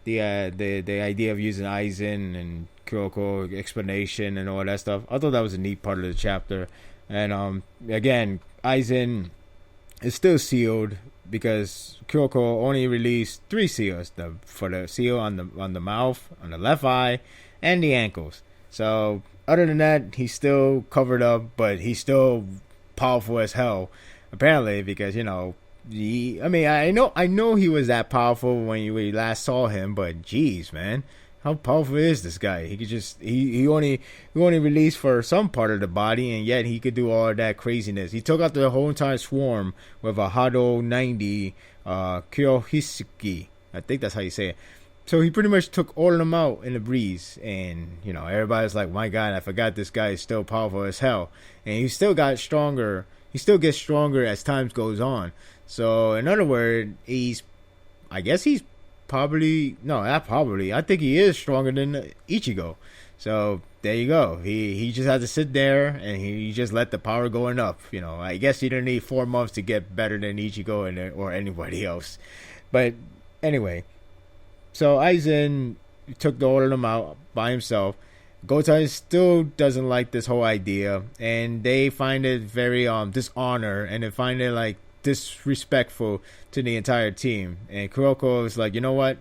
idea of using Aizen and Kyoko explanation and all that stuff. I thought that was a neat part of the chapter. And again, Aizen is still sealed because Kyoko only released 3 seals for the seal on the mouth, on the left eye, and the ankles. So other than that, he's still covered up, but he's still powerful as hell, apparently, because I know he was that powerful when we last saw him, but geez, man, how powerful is this guy? He could just he only released for some part of the body, and yet he could do all that craziness. He took out the whole entire swarm with a Hado 90 Kyohisuki. I think that's how you say it. So he pretty much took all of them out in the breeze, and everybody's like, my God, I forgot this guy is still powerful as hell, and he still got stronger. He still gets stronger as time goes on. So in other words, I think he is stronger than Ichigo. So there you go. He just had to sit there and he just let the power going up. I guess he didn't need 4 months to get better than Ichigo or anybody else. But anyway, so Aizen took all of them out by himself. Gotai still doesn't like this whole idea, and they find it very dishonor, and they find it like disrespectful to the entire team. And Kuroko is like, you know what?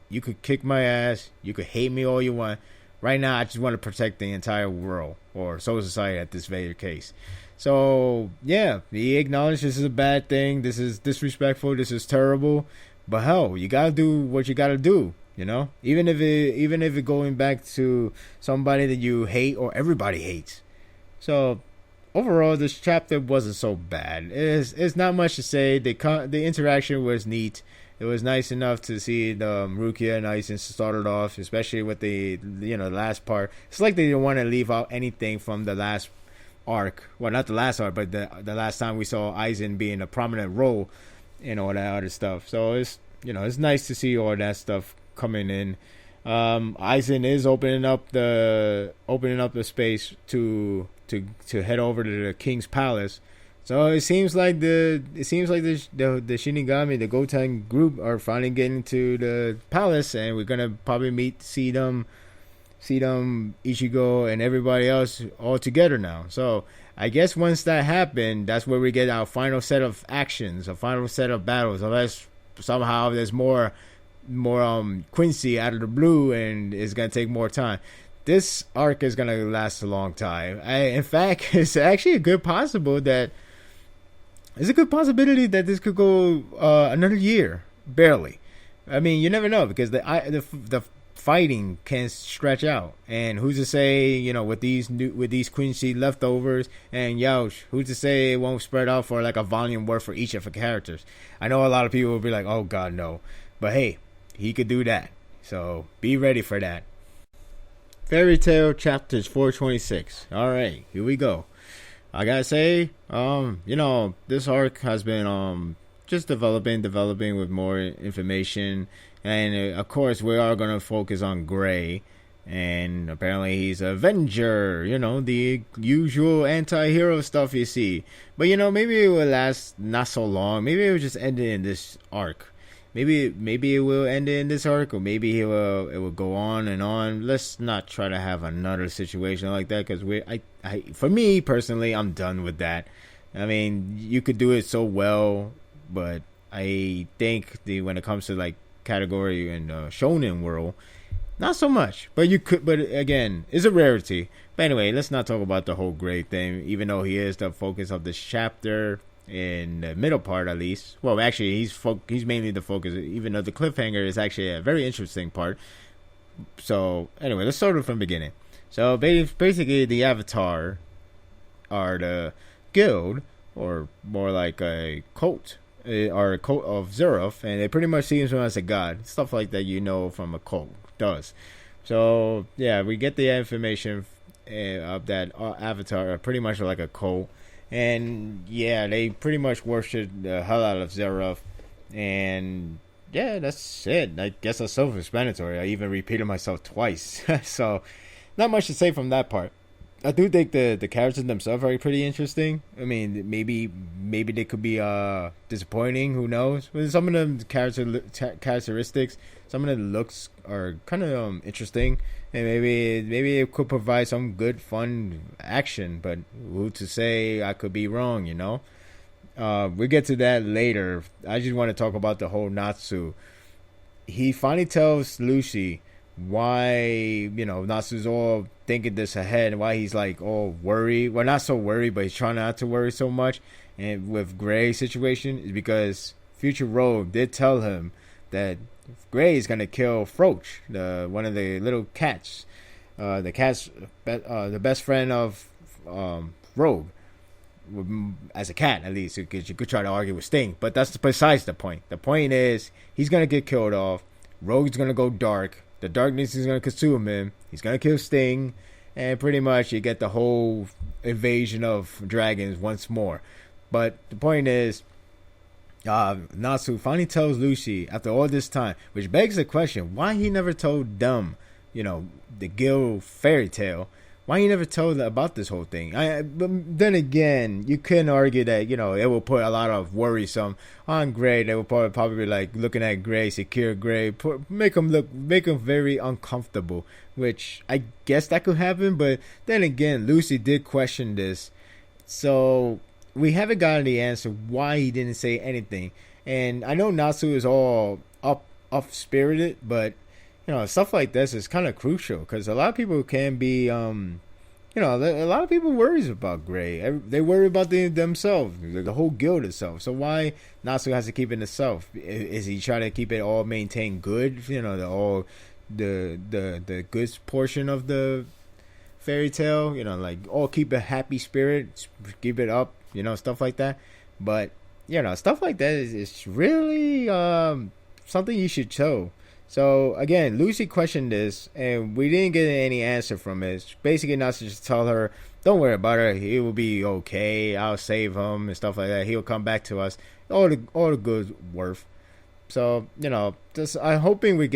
You could kick my ass, you could hate me all you want, Right now, I just want to protect the entire world or Soul Society at this very case. So yeah, he acknowledged this is a bad thing. This is disrespectful. This is terrible. But hell, you gotta do what you gotta do. You know, even if it going back to somebody that you hate or everybody hates. So overall, this chapter wasn't so bad. It's not much to say. The interaction was neat. It was nice enough to see the Rukia and Aizen started off, especially with the last part. It's like they didn't want to leave out anything from the last arc. Well, not the last arc, but the last time we saw Aizen be in a prominent role and all that other stuff. So it's nice to see all that stuff coming in. Aizen is opening up the space to head over to the King's Palace. So it seems like the Shinigami, the Goten group, are finally getting to the palace, and we're gonna probably see them, Ichigo and everybody else all together now. So I guess once that happened, that's where we get our final set of actions, a final set of battles. Unless somehow there's more Quincy out of the blue, and it's gonna take more time. This arc is gonna last a long time. In fact, it's actually a good possibility that this could go another year, barely. I mean, you never know, because the fighting can stretch out, and who's to say, with these Quincy leftovers and Yauch, who's to say it won't spread out for like a volume worth for each of the characters? I know a lot of people will be like, oh god, no, but hey, he could do that, so be ready for that. Fairy Tail chapters 426. All right, here we go. I gotta say, this arc has been just developing with more information, and of course we are gonna focus on Gray, and apparently he's an Avenger, the usual anti-hero stuff you see. But maybe it will last not so long. Maybe it will just end in this arc. Maybe it will end in this arc, or maybe it will go on and on. Let's not try to have another situation like that, because for me personally, I'm done with that. I mean, you could do it so well, but I think when it comes to like category in shonen world, not so much. But you could, but again, it's a rarity. But anyway, let's not talk about the whole Gray thing, even though he is the focus of this chapter. In the middle part, at least. Well, actually, he's mainly the focus, even though the cliffhanger is actually a very interesting part. So anyway, let's start from the beginning. So basically, the Avatar are the guild, or more like a cult, are a cult of Zeruf, and it pretty much sees him as a god. Stuff like that, from a cult does. So yeah, we get the information of that Avatar, pretty much like a cult. And yeah, they pretty much worship the hell out of Zeruf. And yeah, that's it. I guess that's self-explanatory. I even repeated myself twice. So, not much to say from that part. I do think the characters themselves are pretty interesting. I mean, maybe they could be disappointing. Who knows? But some of them characteristics, some of the looks are kind of interesting. And maybe it could provide some good, fun action. But who to say? I could be wrong, We'll get to that later. I just want to talk about the whole Natsu. He finally tells Lucy why, Natsu's all thinking this ahead, and why he's like all worried. Well, not so worried, but he's trying not to worry so much. And with Gray's situation is because Future Rogue did tell him that Gray is gonna kill Froach, one of the little cats, the best friend of Rogue, as a cat at least. Because you could try to argue with Sting, but that's besides the point. The point is he's gonna get killed off. Rogue's gonna go dark. The darkness is gonna consume him. He's gonna kill Sting, and pretty much you get the whole invasion of dragons once more. But the point is, Natsu finally tells Lucy after all this time, which begs the question: why he never told them, the guild fairy tale? Why he never told them about this whole thing? But then again, you couldn't argue that it will put a lot of worrisome on Gray. They will probably like looking at Gray, secure Gray, make him very uncomfortable. Which I guess that could happen. But then again, Lucy did question this, so we haven't gotten the answer why he didn't say anything. And I know Natsu is all up spirited, but stuff like this is kind of crucial because a lot of people can be, a lot of people worries about Gray. They worry about themselves, the whole guild itself. So why Natsu has to keep it himself? Is he trying to keep it all maintained good? The good portion of the fairy tale. Like all keep a happy spirit, keep it up. Stuff like that. But stuff like that is really something you should show. So again, Lucy questioned this, and we didn't get any answer from it. Basically, not to just tell her, "Don't worry about it. He will be okay. I'll save him and stuff like that. He'll come back to us. All the good worth." So just I hope we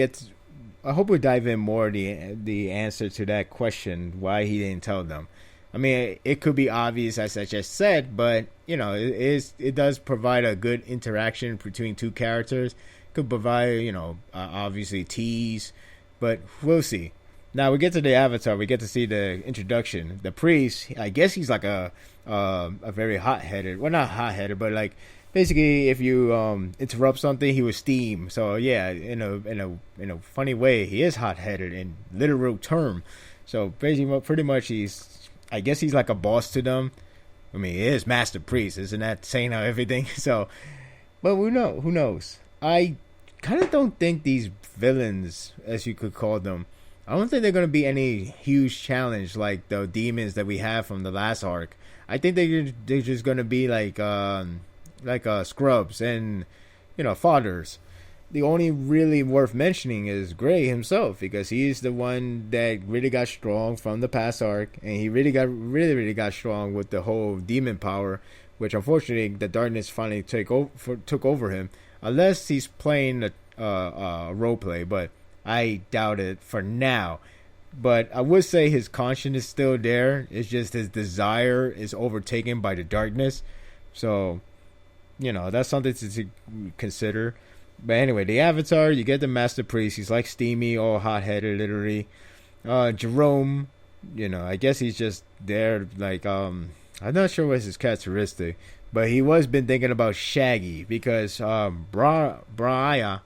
dive in more the answer to that question, why he didn't tell them. I mean, it could be obvious as I just said, but it does provide a good interaction between two characters. Could provide, obviously tease, but we'll see. Now we get to the avatar. We get to see the introduction. The priest, I guess he's like a very hot-headed. Well, not hot-headed, but like basically, if you interrupt something, he will steam. So yeah, in a funny way, he is hot-headed in literal term. So basically, pretty much I guess he's like a boss to them. I mean, he is master priest, isn't that saying everything? So, but who knows? I kind of don't think these villains, as you could call them, I don't think they're going to be any huge challenge like the demons that we have from the last arc. I think they're just going to be like scrubs and fodders. The only really worth mentioning is Gray himself, because he's the one that really got strong from the past arc, and he really got strong with the whole demon power, which unfortunately the darkness finally took over him. Unless he's playing a role play, but I doubt it for now. But I would say his conscience is still there. It's just his desire is overtaken by the darkness. So, that's something to consider. But anyway, the avatar, you get the master priest. He's like steamy, all hot-headed, literally. Jerome, I guess he's just there, like, I'm not sure what's his characteristic. But he was been thinking about Shaggy because Briar,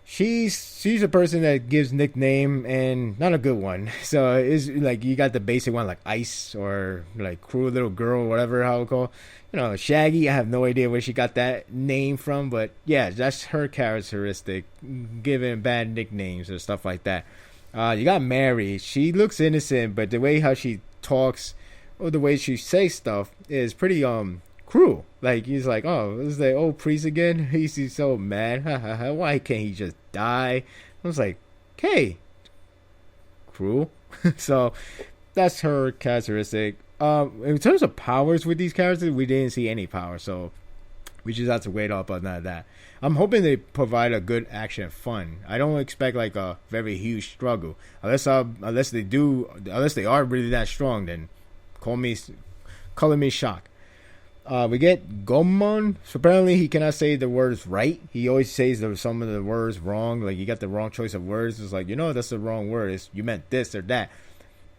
she's a person that gives nickname and not a good one. So it's like you got the basic one like Ice or like Cruel Little Girl, whatever how it call. Shaggy. I have no idea where she got that name from, but yeah, that's her characteristic, giving bad nicknames or stuff like that. You got Mary. She looks innocent, but the way how she talks or the way she says stuff is pretty cruel. Like he's like, oh, is the old priest again? He's so mad. Why can't he just die? I was like, hey, cruel. So that's her characteristic. In terms of powers with these characters, we didn't see any power, so we just have to wait up on that. I'm hoping they provide a good action and fun. I don't expect like a very huge struggle, unless they are really that strong. Then color me shocked. We get Gomon. So apparently he cannot say the words right. He always says some of the words wrong. Like you got the wrong choice of words. It's like, that's the wrong word. You meant this or that.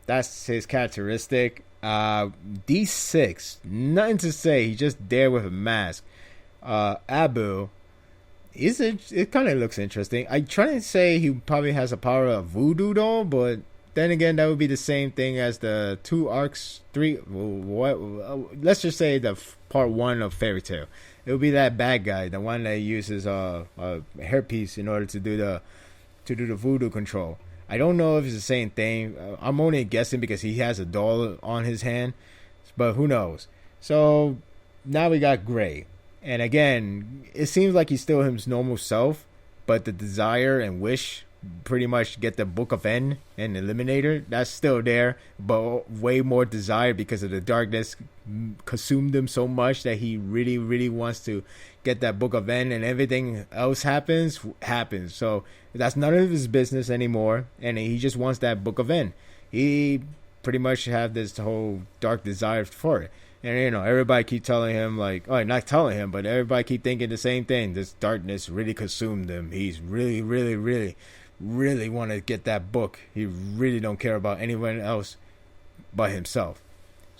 That's his characteristic. D6. Nothing to say. He's just there with a mask. Abu. It kind of looks interesting. I try to say he probably has a power of voodoo though, but then again, that would be the same thing as the 2 arcs, 3. Let's just say the part 1 of Fairy Tail. It would be that bad guy, the one that uses a hairpiece in order to do the voodoo control. I don't know if it's the same thing. I'm only guessing because he has a doll on his hand, but who knows? So now we got Gray, and again, it seems like he's still his normal self, but the desire and wish pretty much get the Book of N and Eliminator. That's still there, but way more desire because of the darkness consumed him so much that he really, really wants to get that Book of N, and everything else happens. So that's none of his business anymore, and he just wants that Book of N. He pretty much have this whole dark desire for it. And everybody keep telling him not telling him, but everybody keep thinking the same thing. This darkness really consumed him. He's really, really, really, really want to get that book. He really don't care about anyone else but himself.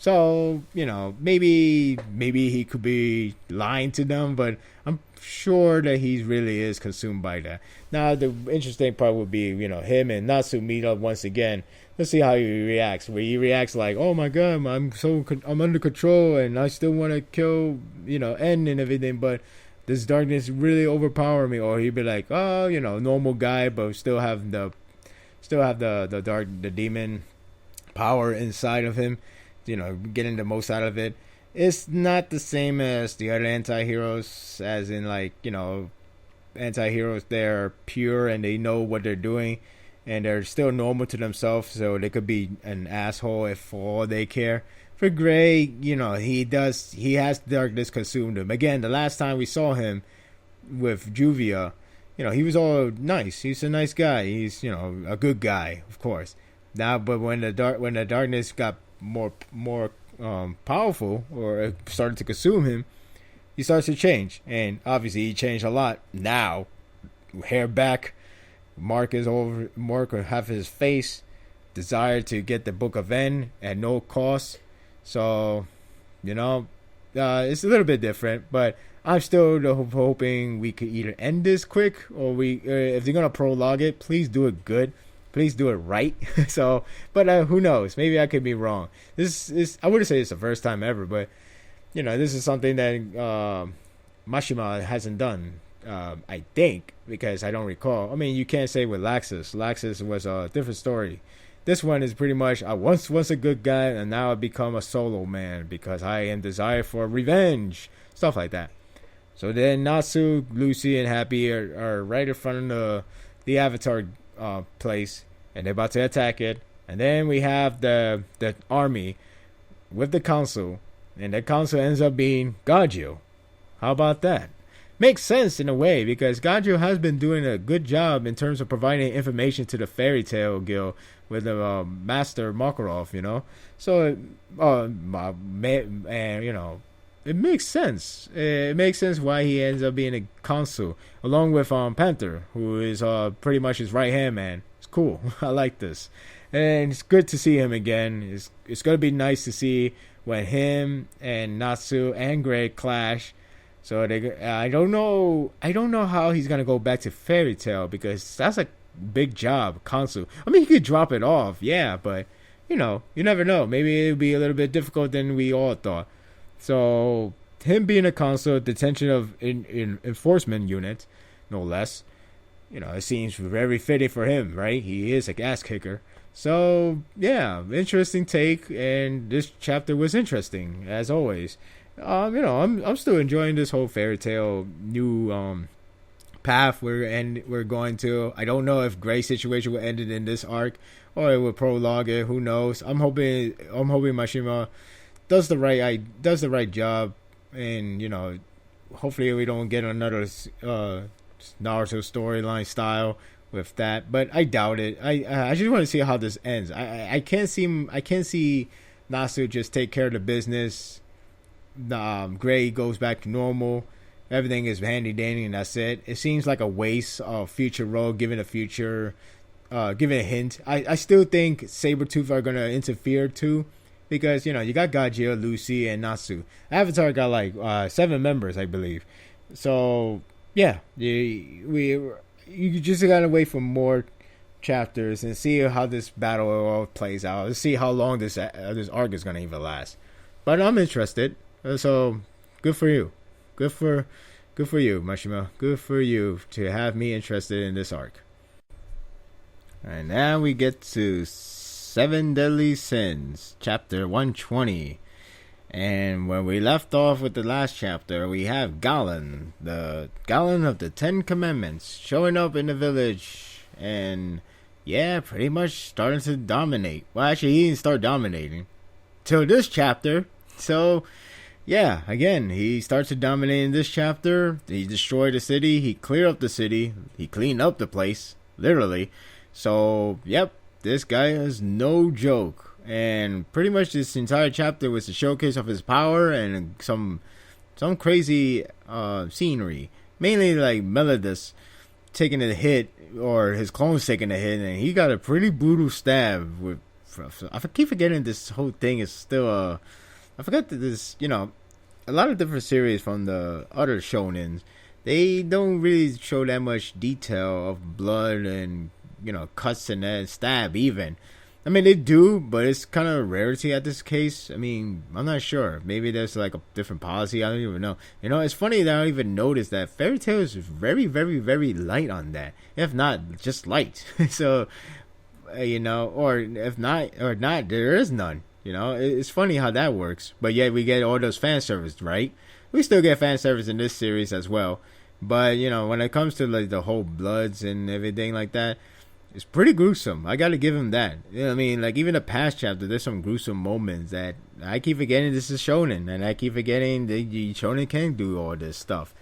So, maybe he could be lying to them, but I'm sure that he really is consumed by that. Now, the interesting part would be, him and Natsu meet up once again. Let's see how he reacts. Where he reacts like, "Oh my God, I'm under control, and I still want to kill, En and everything, but this darkness really overpower me." Or he'd be like, "Oh, normal guy, but still have the demon power inside of him, getting the most out of it." It's not the same as the other anti-heroes, as in anti-heroes, they're pure and they know what they're doing and they're still normal to themselves, so they could be an asshole if for all they care. For Gray, he has darkness consumed him. Again, the last time we saw him with Juvia, he was all nice. He's a nice guy. He's, a good guy, of course. Now, but when the darkness got more powerful, or it started to consume him, he starts to change, and obviously he changed a lot. Now, hair back, mark half his face, desire to get the Book of N at no cost. So, it's a little bit different, but I'm still hoping we could either end this quick, or if they're gonna prologue it, please do it good. Please do it right. So, but who knows? Maybe I could be wrong. This is, I wouldn't say it's the first time ever, but this is something that Mashima hasn't done. I think, because I don't recall. I mean, you can't say with Laxus. Laxus was a different story. This one is pretty much, I once was a good guy and now I become a solo man because I am desire for revenge. Stuff like that. So then Natsu, Lucy, and Happy are right in front of the Avatar place, and they're about to attack it. And then we have the army with the council, and the council ends up being Gajio. How about that? Makes sense in a way, because Gajio has been doing a good job in terms of providing information to the Fairy Tale Guild with the Master Makarov, So, it makes sense. It makes sense why he ends up being a council, along with Panther, who is pretty much his right hand man. It's cool. I like this, and it's good to see him again. It's gonna be nice to see when him and Natsu and Greg clash. So I don't know how he's gonna go back to Fairy Tale, because that's a big job, council. I mean, he could drop it off, yeah, but you never know. Maybe it'll be a little bit difficult than we all thought. So, him being a council, detention of enforcement unit, no less, it seems very fitting for him, right? He is a ass kicker. So, yeah, interesting take, and this chapter was interesting, as always. I'm still enjoying this whole Fairy Tale new path we're going to. I don't know if Gray's situation will end it in this arc, or it will prologue it. Who knows? I'm hoping Mashima does the right job, and hopefully we don't get another Naruto storyline style with that, but I doubt it. I just want to see how this ends. I can't see Natsu just take care of the business. Gray goes back to normal. Everything is handy dandy, and that's it. It seems like a waste of future role, given a hint. I still think Sabretooth are gonna interfere too, because you got Gajia, Lucy, and Natsu. Avatar got like 7 members, I believe. So yeah, you just gotta wait for more chapters and see how this battle all plays out. Let's see how long this arc is gonna even last. But I'm interested. So good for you. Good for you, Mashima. Good for you to have me interested in this arc. And now we get to 7 Deadly Sins, chapter 120. And when we left off with the last chapter, we have Galen, the Galen of the 10 Commandments, showing up in the village. And yeah, pretty much starting to dominate. Well, actually, he didn't start dominating till this chapter. So yeah, again, he starts to dominate in this chapter. He destroyed the city. He cleared up the city. He cleaned up the place, literally. So, yep, this guy is no joke. And pretty much this entire chapter was a showcase of his power and some crazy scenery. Mainly like Melodus taking a hit, or his clones taking a hit, and he got a pretty brutal stab I keep forgetting this whole thing is still I forgot that this, a lot of different series from the other shonens, they don't really show that much detail of blood and cuts and that stab even. I mean, they do, but it's kind of a rarity at this case. I mean, I'm not sure. Maybe there's like a different policy. I don't even know. It's funny that I don't even notice that Fairy Tail is very, very, very light on that. If not, just light. So, or if not, there is none. It's funny how that works. But yet we get all those fan service, right? We still get fan service in this series as well. But, when it comes to like the whole bloods and everything like that, it's pretty gruesome. I gotta give him that. I mean, like even the past chapter, there's some gruesome moments that I keep forgetting this is shonen, and I keep forgetting the shonen can do all this stuff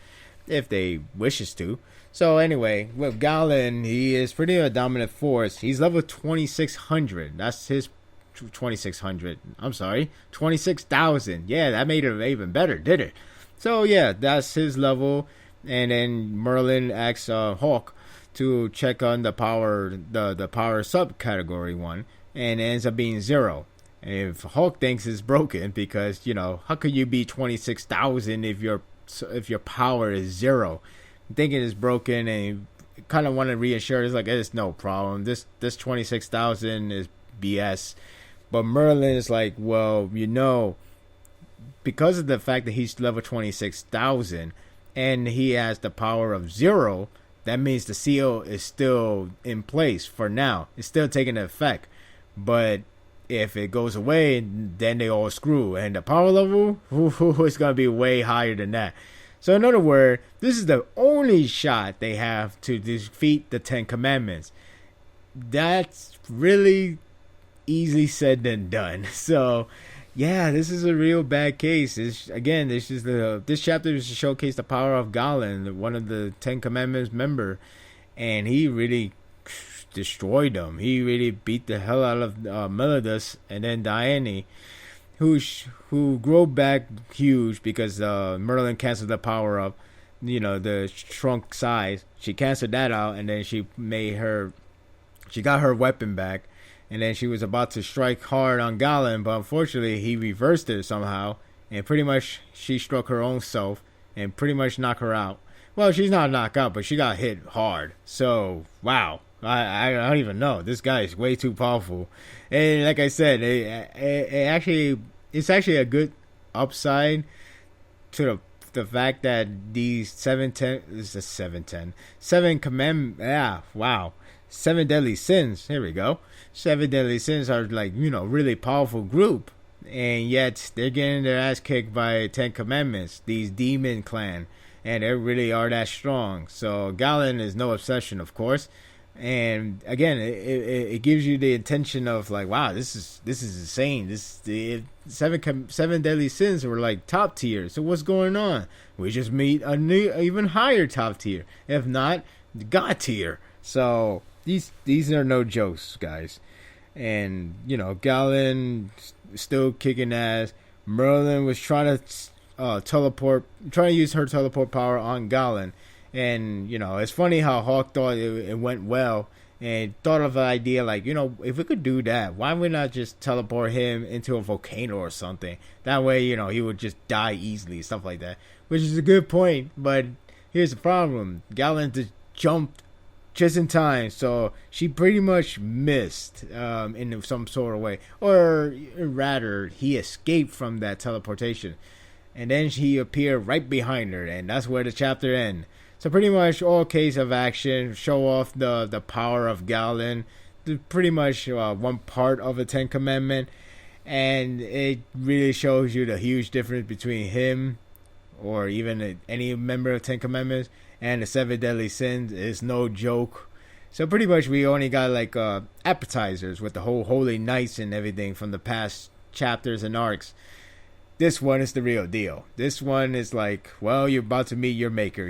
if they wishes to. So anyway, with Galen, he is pretty a dominant force. He's level 2600. That's his 2600. I'm sorry, 26,000. Yeah, that made it even better, did it? So yeah, that's his level. And then Merlin asks Hawk to check on the power subcategory one, and it ends up being 0. And if Hulk thinks it's broken, because how could you be 26,000 if your power is 0? Thinking it's broken, and kind of want to reassure. It's like it's no problem. This 26,000 is BS. But Merlin is like, well, because of the fact that he's level 26,000 and he has the power of 0. That means the seal is still in place for now. It's still taking effect. But if it goes away, then they all screw. And the power level, is going to be way higher than that. So in other words, this is the only shot they have to defeat the 10 Commandments. That's really easily said than done. So yeah, this is a real bad case. This chapter is to showcase the power of Galen, one of the 10 Commandments member, and he really destroyed them. He really beat the hell out of Meliodas and then Diane, who grew back huge because Merlin canceled the power of, the shrunk size. She canceled that out, and then she got her weapon back. And then she was about to strike hard on Galen, but unfortunately he reversed it somehow, and pretty much she struck her own self and pretty much knocked her out. Well, she's not knocked out, but she got hit hard. So wow, I don't even know. This guy is way too powerful, and like I said, it's actually a good upside to the fact that these 7 deadly sins. Here we go. 7 deadly sins are like, really powerful group. And yet they're getting their ass kicked by 10 Commandments, these demon clan. And they really are that strong. So Galen is no obsession, of course. And again, it gives you the intention of like, wow, this is insane. The 7 deadly sins were like top tier. So what's going on? We just meet a new, even higher top tier. If not, God tier. So these are no jokes, guys. And Galen still kicking ass. Merlin was trying to use her teleport power on Galen. And it's funny how Hawk thought it went well, and thought of an idea like, if we could do that, why would we not just teleport him into a volcano or something? That way, he would just die easily, stuff like that. Which is a good point, but here's the problem: Galen just jumped just in time, so she pretty much missed in some sort of way, or rather, he escaped from that teleportation, and then he appeared right behind her, and that's where the chapter ends. So pretty much all case of action, show off the power of Galen, pretty much one part of the 10 Commandment, and it really shows you the huge difference between him, or even any member of 10 Commandments, and the 7 deadly sins. Is no joke. So pretty much we only got like appetizers with the whole holy nights and everything from the past chapters and arcs. This one is the real deal. This one is like, well, you're about to meet your maker,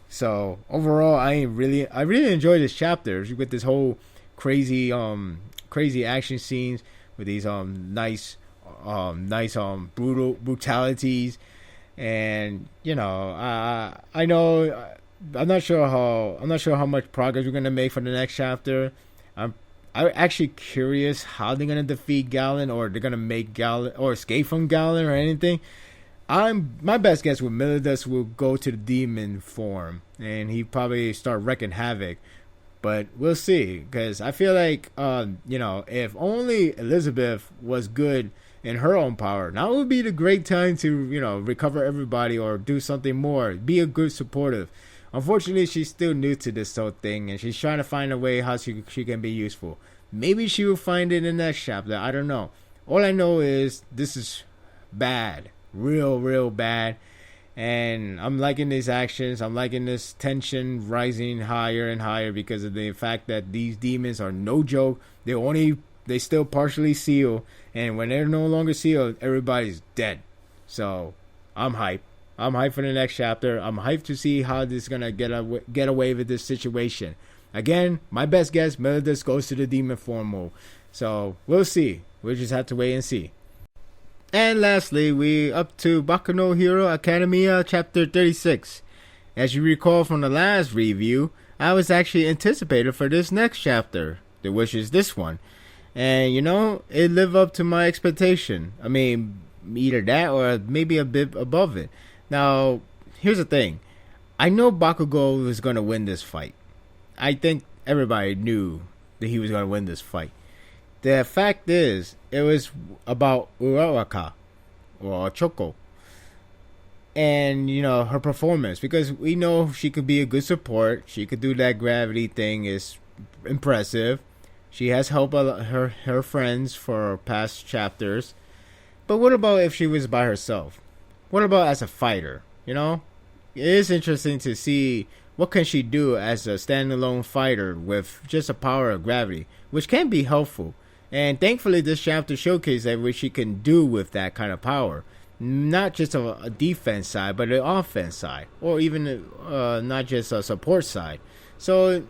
So overall, I really enjoyed this chapter with this whole crazy action scenes with these nice brutalities, and I know I'm not sure how much progress we're gonna make for the next chapter. I'm actually curious how they're gonna defeat Galen, or they're gonna make Galen or escape from Galen or anything. My best guess with Meliodas will go to the demon form, and he probably start wrecking havoc. But we'll see, because I feel like if only Elizabeth was good in her own power, now would be the great time to recover everybody or do something more, be a good supportive. Unfortunately, she's still new to this whole thing, and she's trying to find a way how she can be useful. Maybe she will find it in the next chapter. I don't know. All I know is this is bad, real bad, and I'm liking these actions. I'm liking this tension rising higher and higher because of the fact that these demons are no joke. They still partially seal, and when they're no longer sealed, everybody's dead. So I'm hyped. I'm hyped for the next chapter. I'm hyped to see how this is gonna get away with this situation. Again, my best guess, Meliodas goes to the demon form mode. So we'll see. We'll just have to wait and see. And lastly, we up to Boku no Hero Academia chapter 36. As you recall from the last review, I was actually anticipated for this next chapter, which is this one. And it lived up to my expectation. I mean, either that or maybe a bit above it. Now, here's the thing. I know Bakugo was going to win this fight. I think everybody knew that he was going to win this fight. The fact is, it was about Uraraka, or Choco, and, her performance. Because we know she could be a good support. She could do that gravity thing. Is impressive. She has helped her friends for past chapters. But what about if she was by herself? What about as a fighter? It is interesting to see what can she do as a standalone fighter with just a power of gravity, which can be helpful. And thankfully, this chapter showcases what she can do with that kind of power. Not just a defense side, but an offense side. Or even not just a support side. So,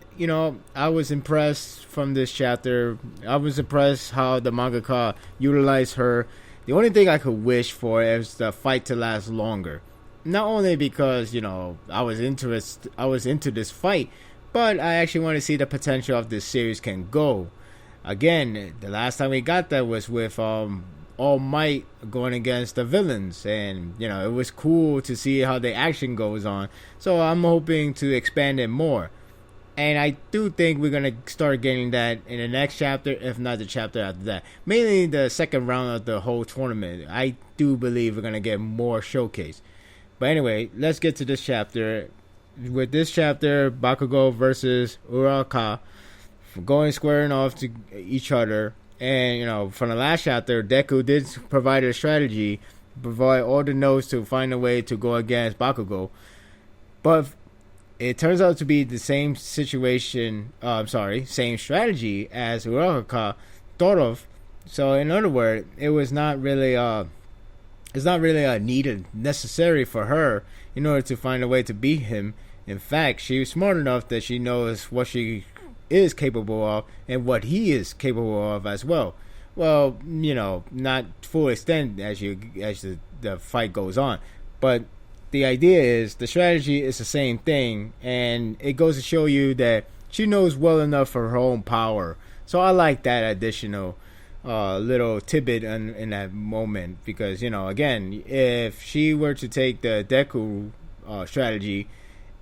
I was impressed from this chapter. I was impressed how the mangaka utilized her. The only thing I could wish for is the fight to last longer. Not only because, I was into this fight, but I actually want to see the potential of this series can go. Again, the last time we got that was with All Might going against the villains, and it was cool to see how the action goes on. So I'm hoping to expand it more. And I do think we're going to start getting that in the next chapter, if not the chapter after that. Mainly the second round of the whole tournament. I do believe we're going to get more showcase. But anyway, let's get to this chapter. With this chapter, Bakugo versus Uraraka, going squaring off to each other. And, from the last chapter, Deku did provide a strategy, provide all the notes to find a way to go against Bakugo. But it turns out to be the same situation, same strategy as Uraraka thought of. So in other words, it was not really it's not really needed necessary for her in order to find a way to beat him. In fact, she was smart enough that she knows what she is capable of and what he is capable of as well. Well, not full extent as the fight goes on, but the idea is the strategy is the same thing, and it goes to show you that she knows well enough for her own power. So I like that additional little tidbit in that moment, because again, if she were to take the Deku strategy,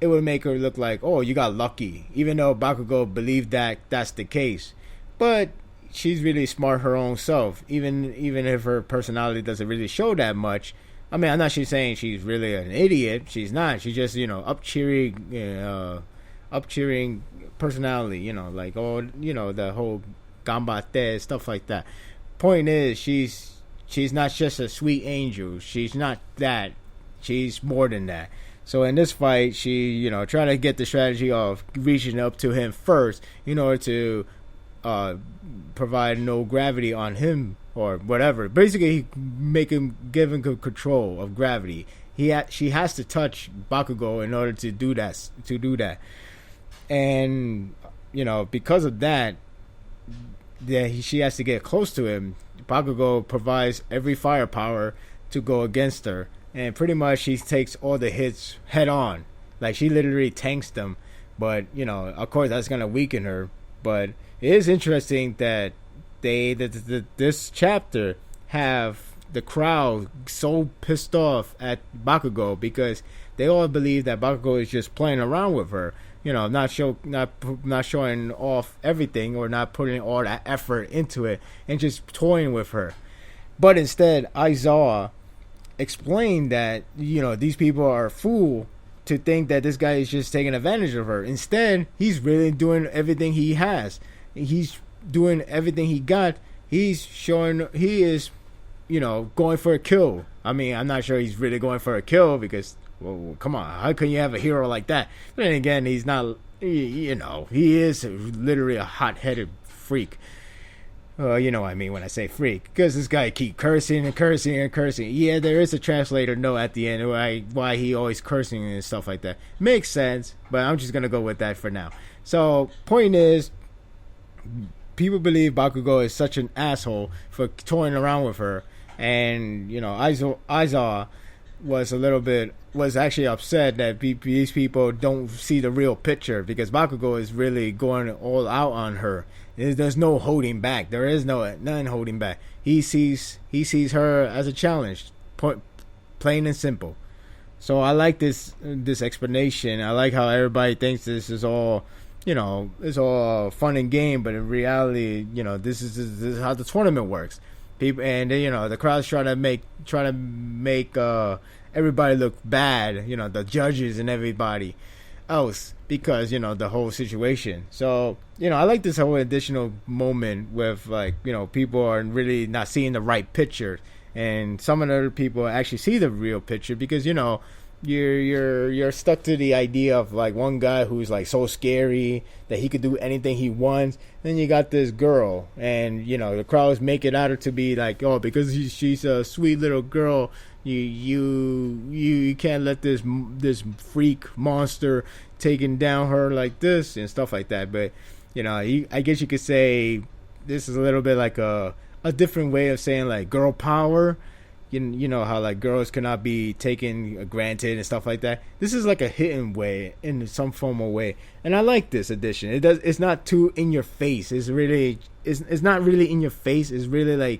it would make her look like, oh, you got lucky, even though Bakugo believed that that's the case. But she's really smart her own self, even if her personality doesn't really show that much. I mean, I'm not saying she's really an idiot. She's not. She's just, up cheering personality, like, the whole gambate, stuff like that. Point is, she's not just a sweet angel. She's not that. She's more than that. So in this fight, she, trying to get the strategy of reaching up to him first in order to provide no gravity on him or whatever. Basically, give him control of gravity. She has to touch Bakugo in order to do that. And because of that, she has to get close to him. Bakugo provides every firepower to go against her, and pretty much she takes all the hits head on. Like, she literally tanks them. But of course, that's gonna weaken her. But it is interesting that this chapter have the crowd so pissed off at Bakugo because they all believe that Bakugo is just playing around with her, not showing off everything or not putting all that effort into it and just toying with her. But instead, Aizawa explained that these people are a fool to think that this guy is just taking advantage of her. Instead, he's really doing everything he has. He's doing everything he got. He's showing he is, going for a kill. I mean, I'm not sure he's really going for a kill because, well, come on, how can you have a hero like that? But then again, he's not. He is literally a hot-headed freak. You know what I mean when I say freak, because this guy keep cursing and cursing and cursing. Yeah, there is a translator note at the end why he always cursing and stuff like that. Makes sense, but I'm just gonna go with that for now. So, point is, people believe Bakugo is such an asshole for toying around with her, and Aizawa was actually upset that these people don't see the real picture because Bakugo is really going all out on her. There's no holding back. There is none holding back. He sees her as a challenge, plain and simple. So I like this explanation. I like how everybody thinks this is all, it's all fun and game, but in reality, this is how the tournament works. People and the crowd's trying to make everybody look bad. The judges and everybody else because the whole situation. So I like this whole additional moment with people are really not seeing the right picture, and some of the other people actually see the real picture because you're stuck to the idea of one guy who's so scary that he could do anything he wants. Then you got this girl, and the crowds make it out to be because she's a sweet little girl. You can't let this freak monster taking down her like this and stuff like that. But I guess you could say this is a little bit like a different way of saying girl power. You know how girls cannot be taken granted and stuff like that. This is a hidden way in some formal way, and I like this addition. It's not too in your face. It's not really in your face. It's really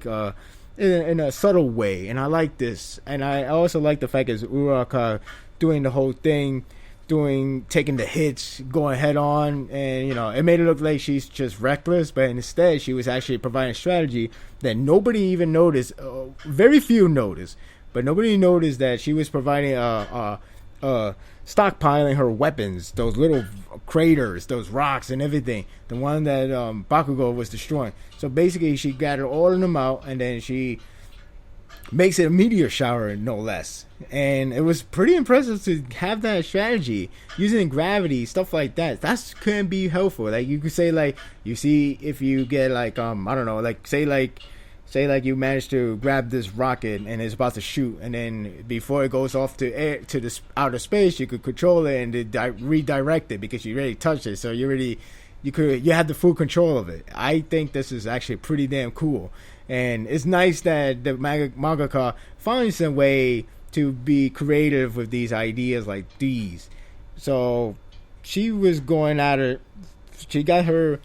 in a subtle way, and I like this. And I also like the fact is Uraka doing the whole thing, taking the hits, going head on, and it made it look like she's just reckless, but instead she was actually providing strategy that nobody even noticed. Very few noticed, but nobody noticed that she was providing stockpiling her weapons, those little craters, those rocks and everything, the one that Bakugo was destroying. So basically she gathered all of them out, and then she makes it a meteor shower, no less. And it was pretty impressive to have that strategy using gravity, stuff like that. That can be helpful. You could say you see if you get I don't know, say you manage to grab this rocket and it's about to shoot, and then before it goes off to the outer space, you could control it and redirect it because you already touched it. So you had the full control of it. I think this is actually pretty damn cool. And it's nice that the mangaka finds some way to be creative with these ideas like these. So she got her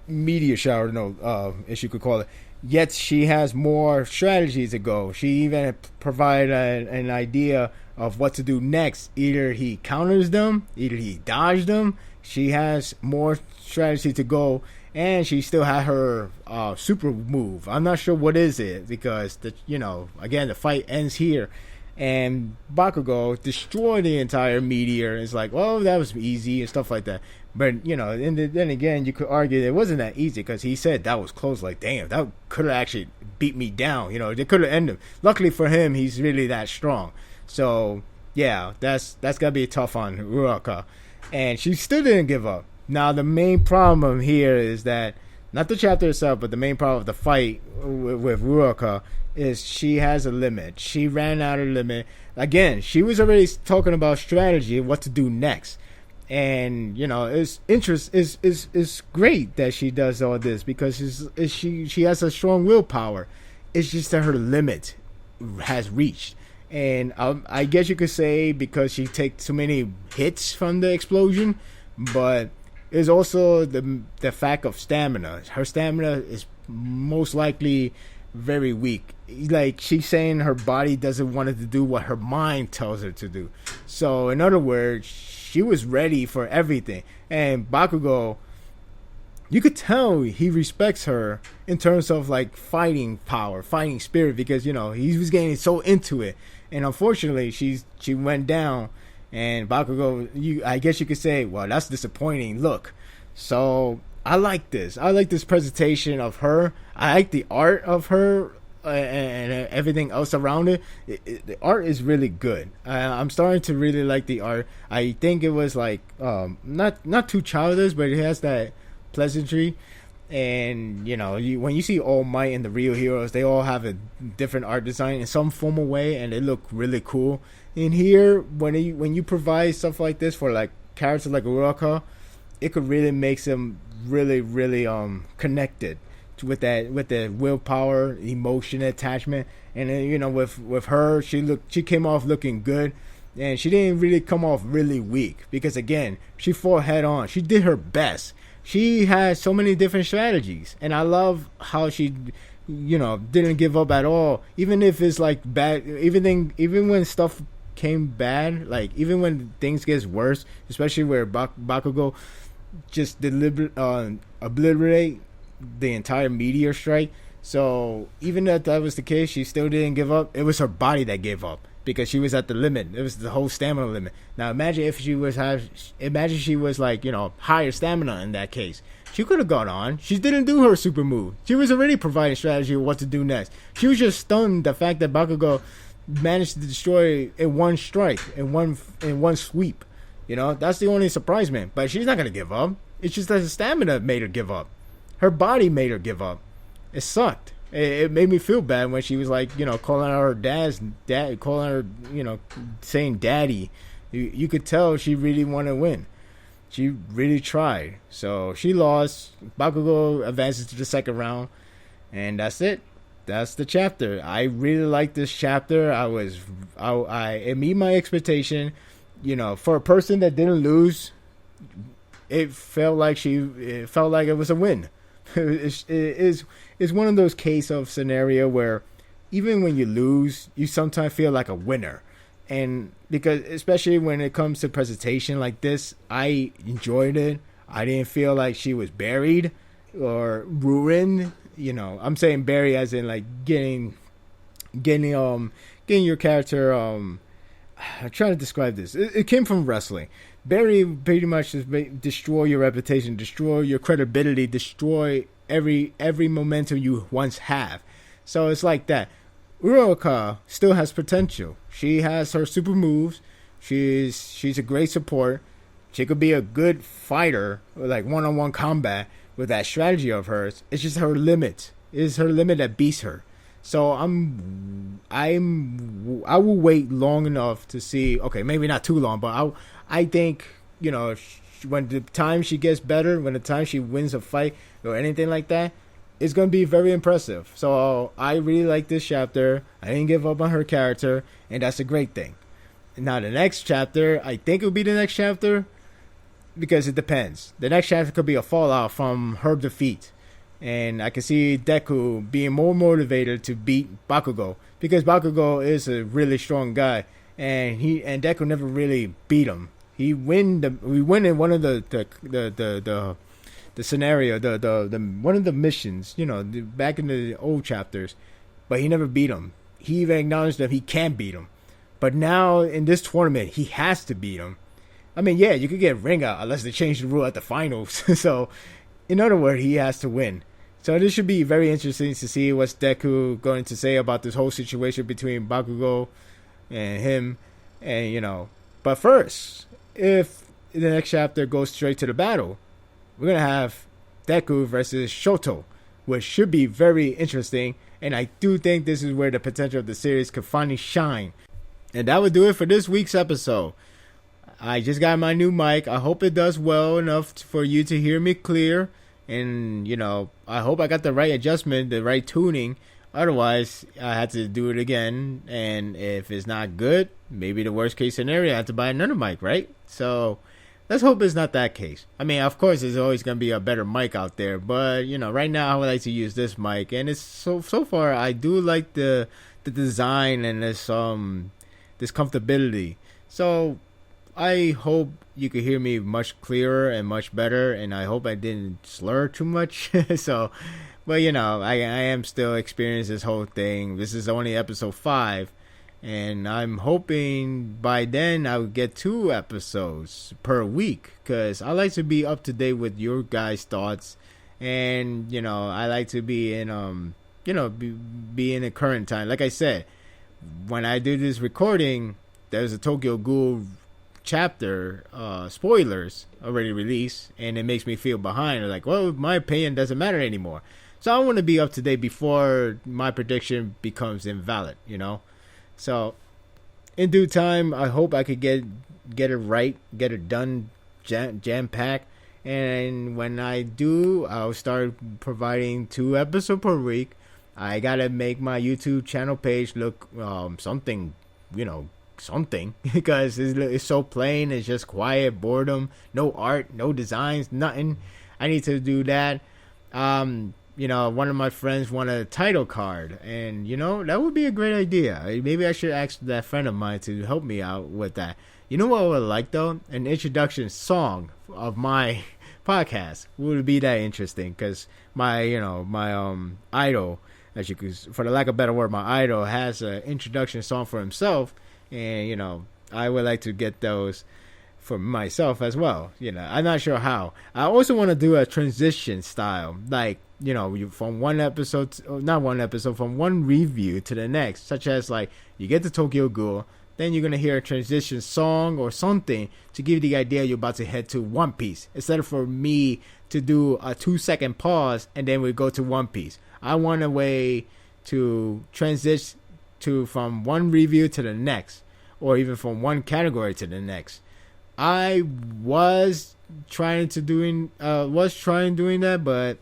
meteor shower, if you could call it. Yet she has more strategies to go. She even provided an idea of what to do next. Either he counters them, either he dodges them. She has more strategy to go. And she still had her super move. I'm not sure what is it because again the fight ends here, and Bakugo destroyed the entire meteor. It's well, that was easy and stuff like that. But then again, you could argue it wasn't that easy because he said that was close. Damn, that could have actually beat me down. They could have ended. Luckily for him, he's really that strong. So yeah, that's gotta be tough on Uraka, and she still didn't give up. Now, the main problem here is that, not the chapter itself, but the main problem of the fight with Ruaka is she has a limit. She ran out of limit. Again, she was already talking about strategy and what to do next. And, it's great that she does all this because she has a strong willpower. It's just that her limit has reached. And I guess you could say because she takes too many hits from the explosion, but is also the fact of stamina. Her stamina is most likely very weak. Like, she's saying her body doesn't want her to do what her mind tells her to do. So in other words, she was ready for everything. And Bakugo, you could tell he respects her in terms of like fighting power, fighting spirit, because he was getting so into it. And unfortunately, she went down, and Bakugo, I guess you could say, well, that's disappointing. Look, so I like this. I like this presentation of her. I like the art of her and everything else around it. The art is really good. I'm starting to really like the art. I think it was like not too childish, but it has that pleasantry. And when you see All Might and the real heroes, they all have a different art design in some formal way, and they look really cool. In here, when you provide stuff like this for like characters like Uraka, it could really make them really connected with the willpower, emotion, attachment. And then with her, she came off looking good, and she didn't really come off really weak, because again, she fought head on. She did her best. She had so many different strategies, and I love how she didn't give up at all, even if it's like bad, even when stuff came bad, like even when things gets worse, especially where Bakugo just obliterate the entire meteor strike. So even if that was the case, she still didn't give up. It was her body that gave up, because she was at the limit. It was the whole stamina limit. Now imagine if she was like higher stamina. In that case, she could have gone on. She didn't do her super move. She was already providing strategy of what to do next. She was just stunned the fact that Bakugo managed to destroy in one strike, in one sweep. That's the only surprisement. But she's not gonna give up. It's just that the stamina made her give up. Her body made her give up. It sucked. It made me feel bad when she was like, calling out her dad's dad, calling her, saying daddy. You could tell she really wanted to win. She really tried. So she lost. Bakugo advances to the second round, and that's it. That's the chapter. I really like this chapter. It met my expectation. For a person that didn't lose, it felt like it was a win. It's one of those case of scenario where even when you lose, you sometimes feel like a winner. And because especially when it comes to presentation like this, I enjoyed it. I didn't feel like she was buried or ruined. I'm saying buried as in like getting your character. I'm trying to describe this. It came from wrestling. Bury pretty much just destroy your reputation, destroy your credibility, destroy every momentum you once have. So it's like that. Uroka still has potential. She has her super moves. She's a great support. She could be a good fighter, like one-on-one combat with that strategy of hers. It's just her limit. It's her limit that beats her. So I will wait long enough to see. Okay, maybe not too long, but I think when the time she gets better, when the time she wins a fight or anything like that, it's gonna be very impressive. So I really like this chapter. I didn't give up on her character, and that's a great thing. Now the next chapter, I think it'll be the next chapter, because it depends. The next chapter could be a fallout from her defeat. And I can see Deku being more motivated to beat Bakugo, because Bakugo is a really strong guy, and Deku never really beat him. We win in one of the scenario, the one of the missions, back in the old chapters, but he never beat him. He even acknowledged that he can't beat him, but now in this tournament he has to beat him. I mean, yeah, you could get ring out unless they change the rule at the finals. So in other words, he has to win. So this should be very interesting to see what's Deku going to say about this whole situation between Bakugo and him. And, but first, if the next chapter goes straight to the battle, we're going to have Deku versus Shoto, which should be very interesting. And I do think this is where the potential of the series could finally shine. And that would do it for this week's episode. I just got my new mic. I hope it does well enough for you to hear me clear. And, I hope I got the right adjustment, the right tuning. Otherwise, I had to do it again. And if it's not good, maybe the worst case scenario, I have to buy another mic, right? So, let's hope it's not that case. I mean, of course, there's always gonna be a better mic out there, but right now I would like to use this mic, and it's so far I do like the design and this comfortability. So I hope you could hear me much clearer and much better, and I hope I didn't slur too much. So, but I am still experiencing this whole thing. This is only episode 5, and I'm hoping by then I would get 2 episodes per week, because I like to be up to date with your guys' thoughts, and I like to be in be in the current time. Like I said, when I do this recording, there's a Tokyo Ghoul chapter spoilers already released, and it makes me feel behind. Like, well, my opinion doesn't matter anymore. So I want to be up to date before my prediction becomes invalid. So in due time, I hope I could get it right, get it done, jam packed. And when I do, I'll start providing 2 episodes per week. I gotta make my YouTube channel page look something, something, because it's so plain. It's just quiet, boredom, no art, no designs, nothing. I need to do that. One of my friends wanted a title card, and that would be a great idea. Maybe I should ask that friend of mine to help me out with that. You know what I would like though? An introduction song of my podcast would be that interesting, because my idol, as you could, for the lack of a better word, my idol has an introduction song for himself, and I would like to get those for myself as well. I'm not sure how. I also want to do a transition style, like from one episode, from one review to the next, such as like you get to Tokyo Ghoul, then you're gonna hear a transition song or something to give you the idea you're about to head to One Piece, instead of for me to do a 2-second pause and then we go to One Piece. I want a way to transition from one review to the next, or even from one category to the next. I was trying doing that, but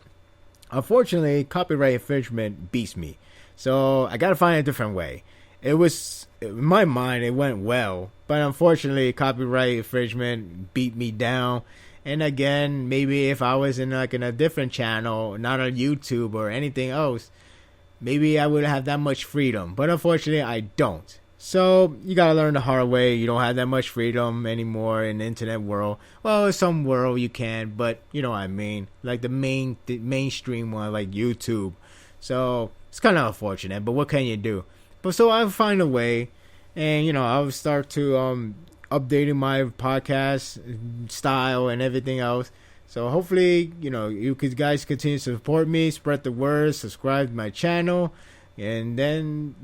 unfortunately, copyright infringement beats me. So I gotta find a different way. It was, in my mind, it went well, but unfortunately, copyright infringement beat me down. And again, maybe if I was in a different channel, not on YouTube or anything else, maybe I wouldn't have that much freedom. But unfortunately, I don't. So you gotta learn the hard way. You don't have that much freedom anymore in the internet world. Well, in some world you can, but you know what I mean. Like the mainstream one, like YouTube. So it's kind of unfortunate, but what can you do? But so I'll find a way, and I'll start to updating my podcast style and everything else. So hopefully, you guys continue to support me, spread the word, subscribe to my channel, and then,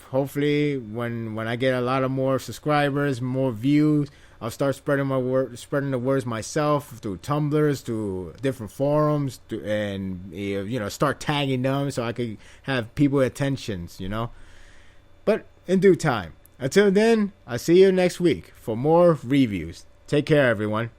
hopefully when I get a lot of more subscribers, more views, I'll start spreading the words myself through Tumblrs, through different forums, and start tagging them so I could have people attentions, But in due time. Until then, I'll see you next week for more reviews. Take care, everyone.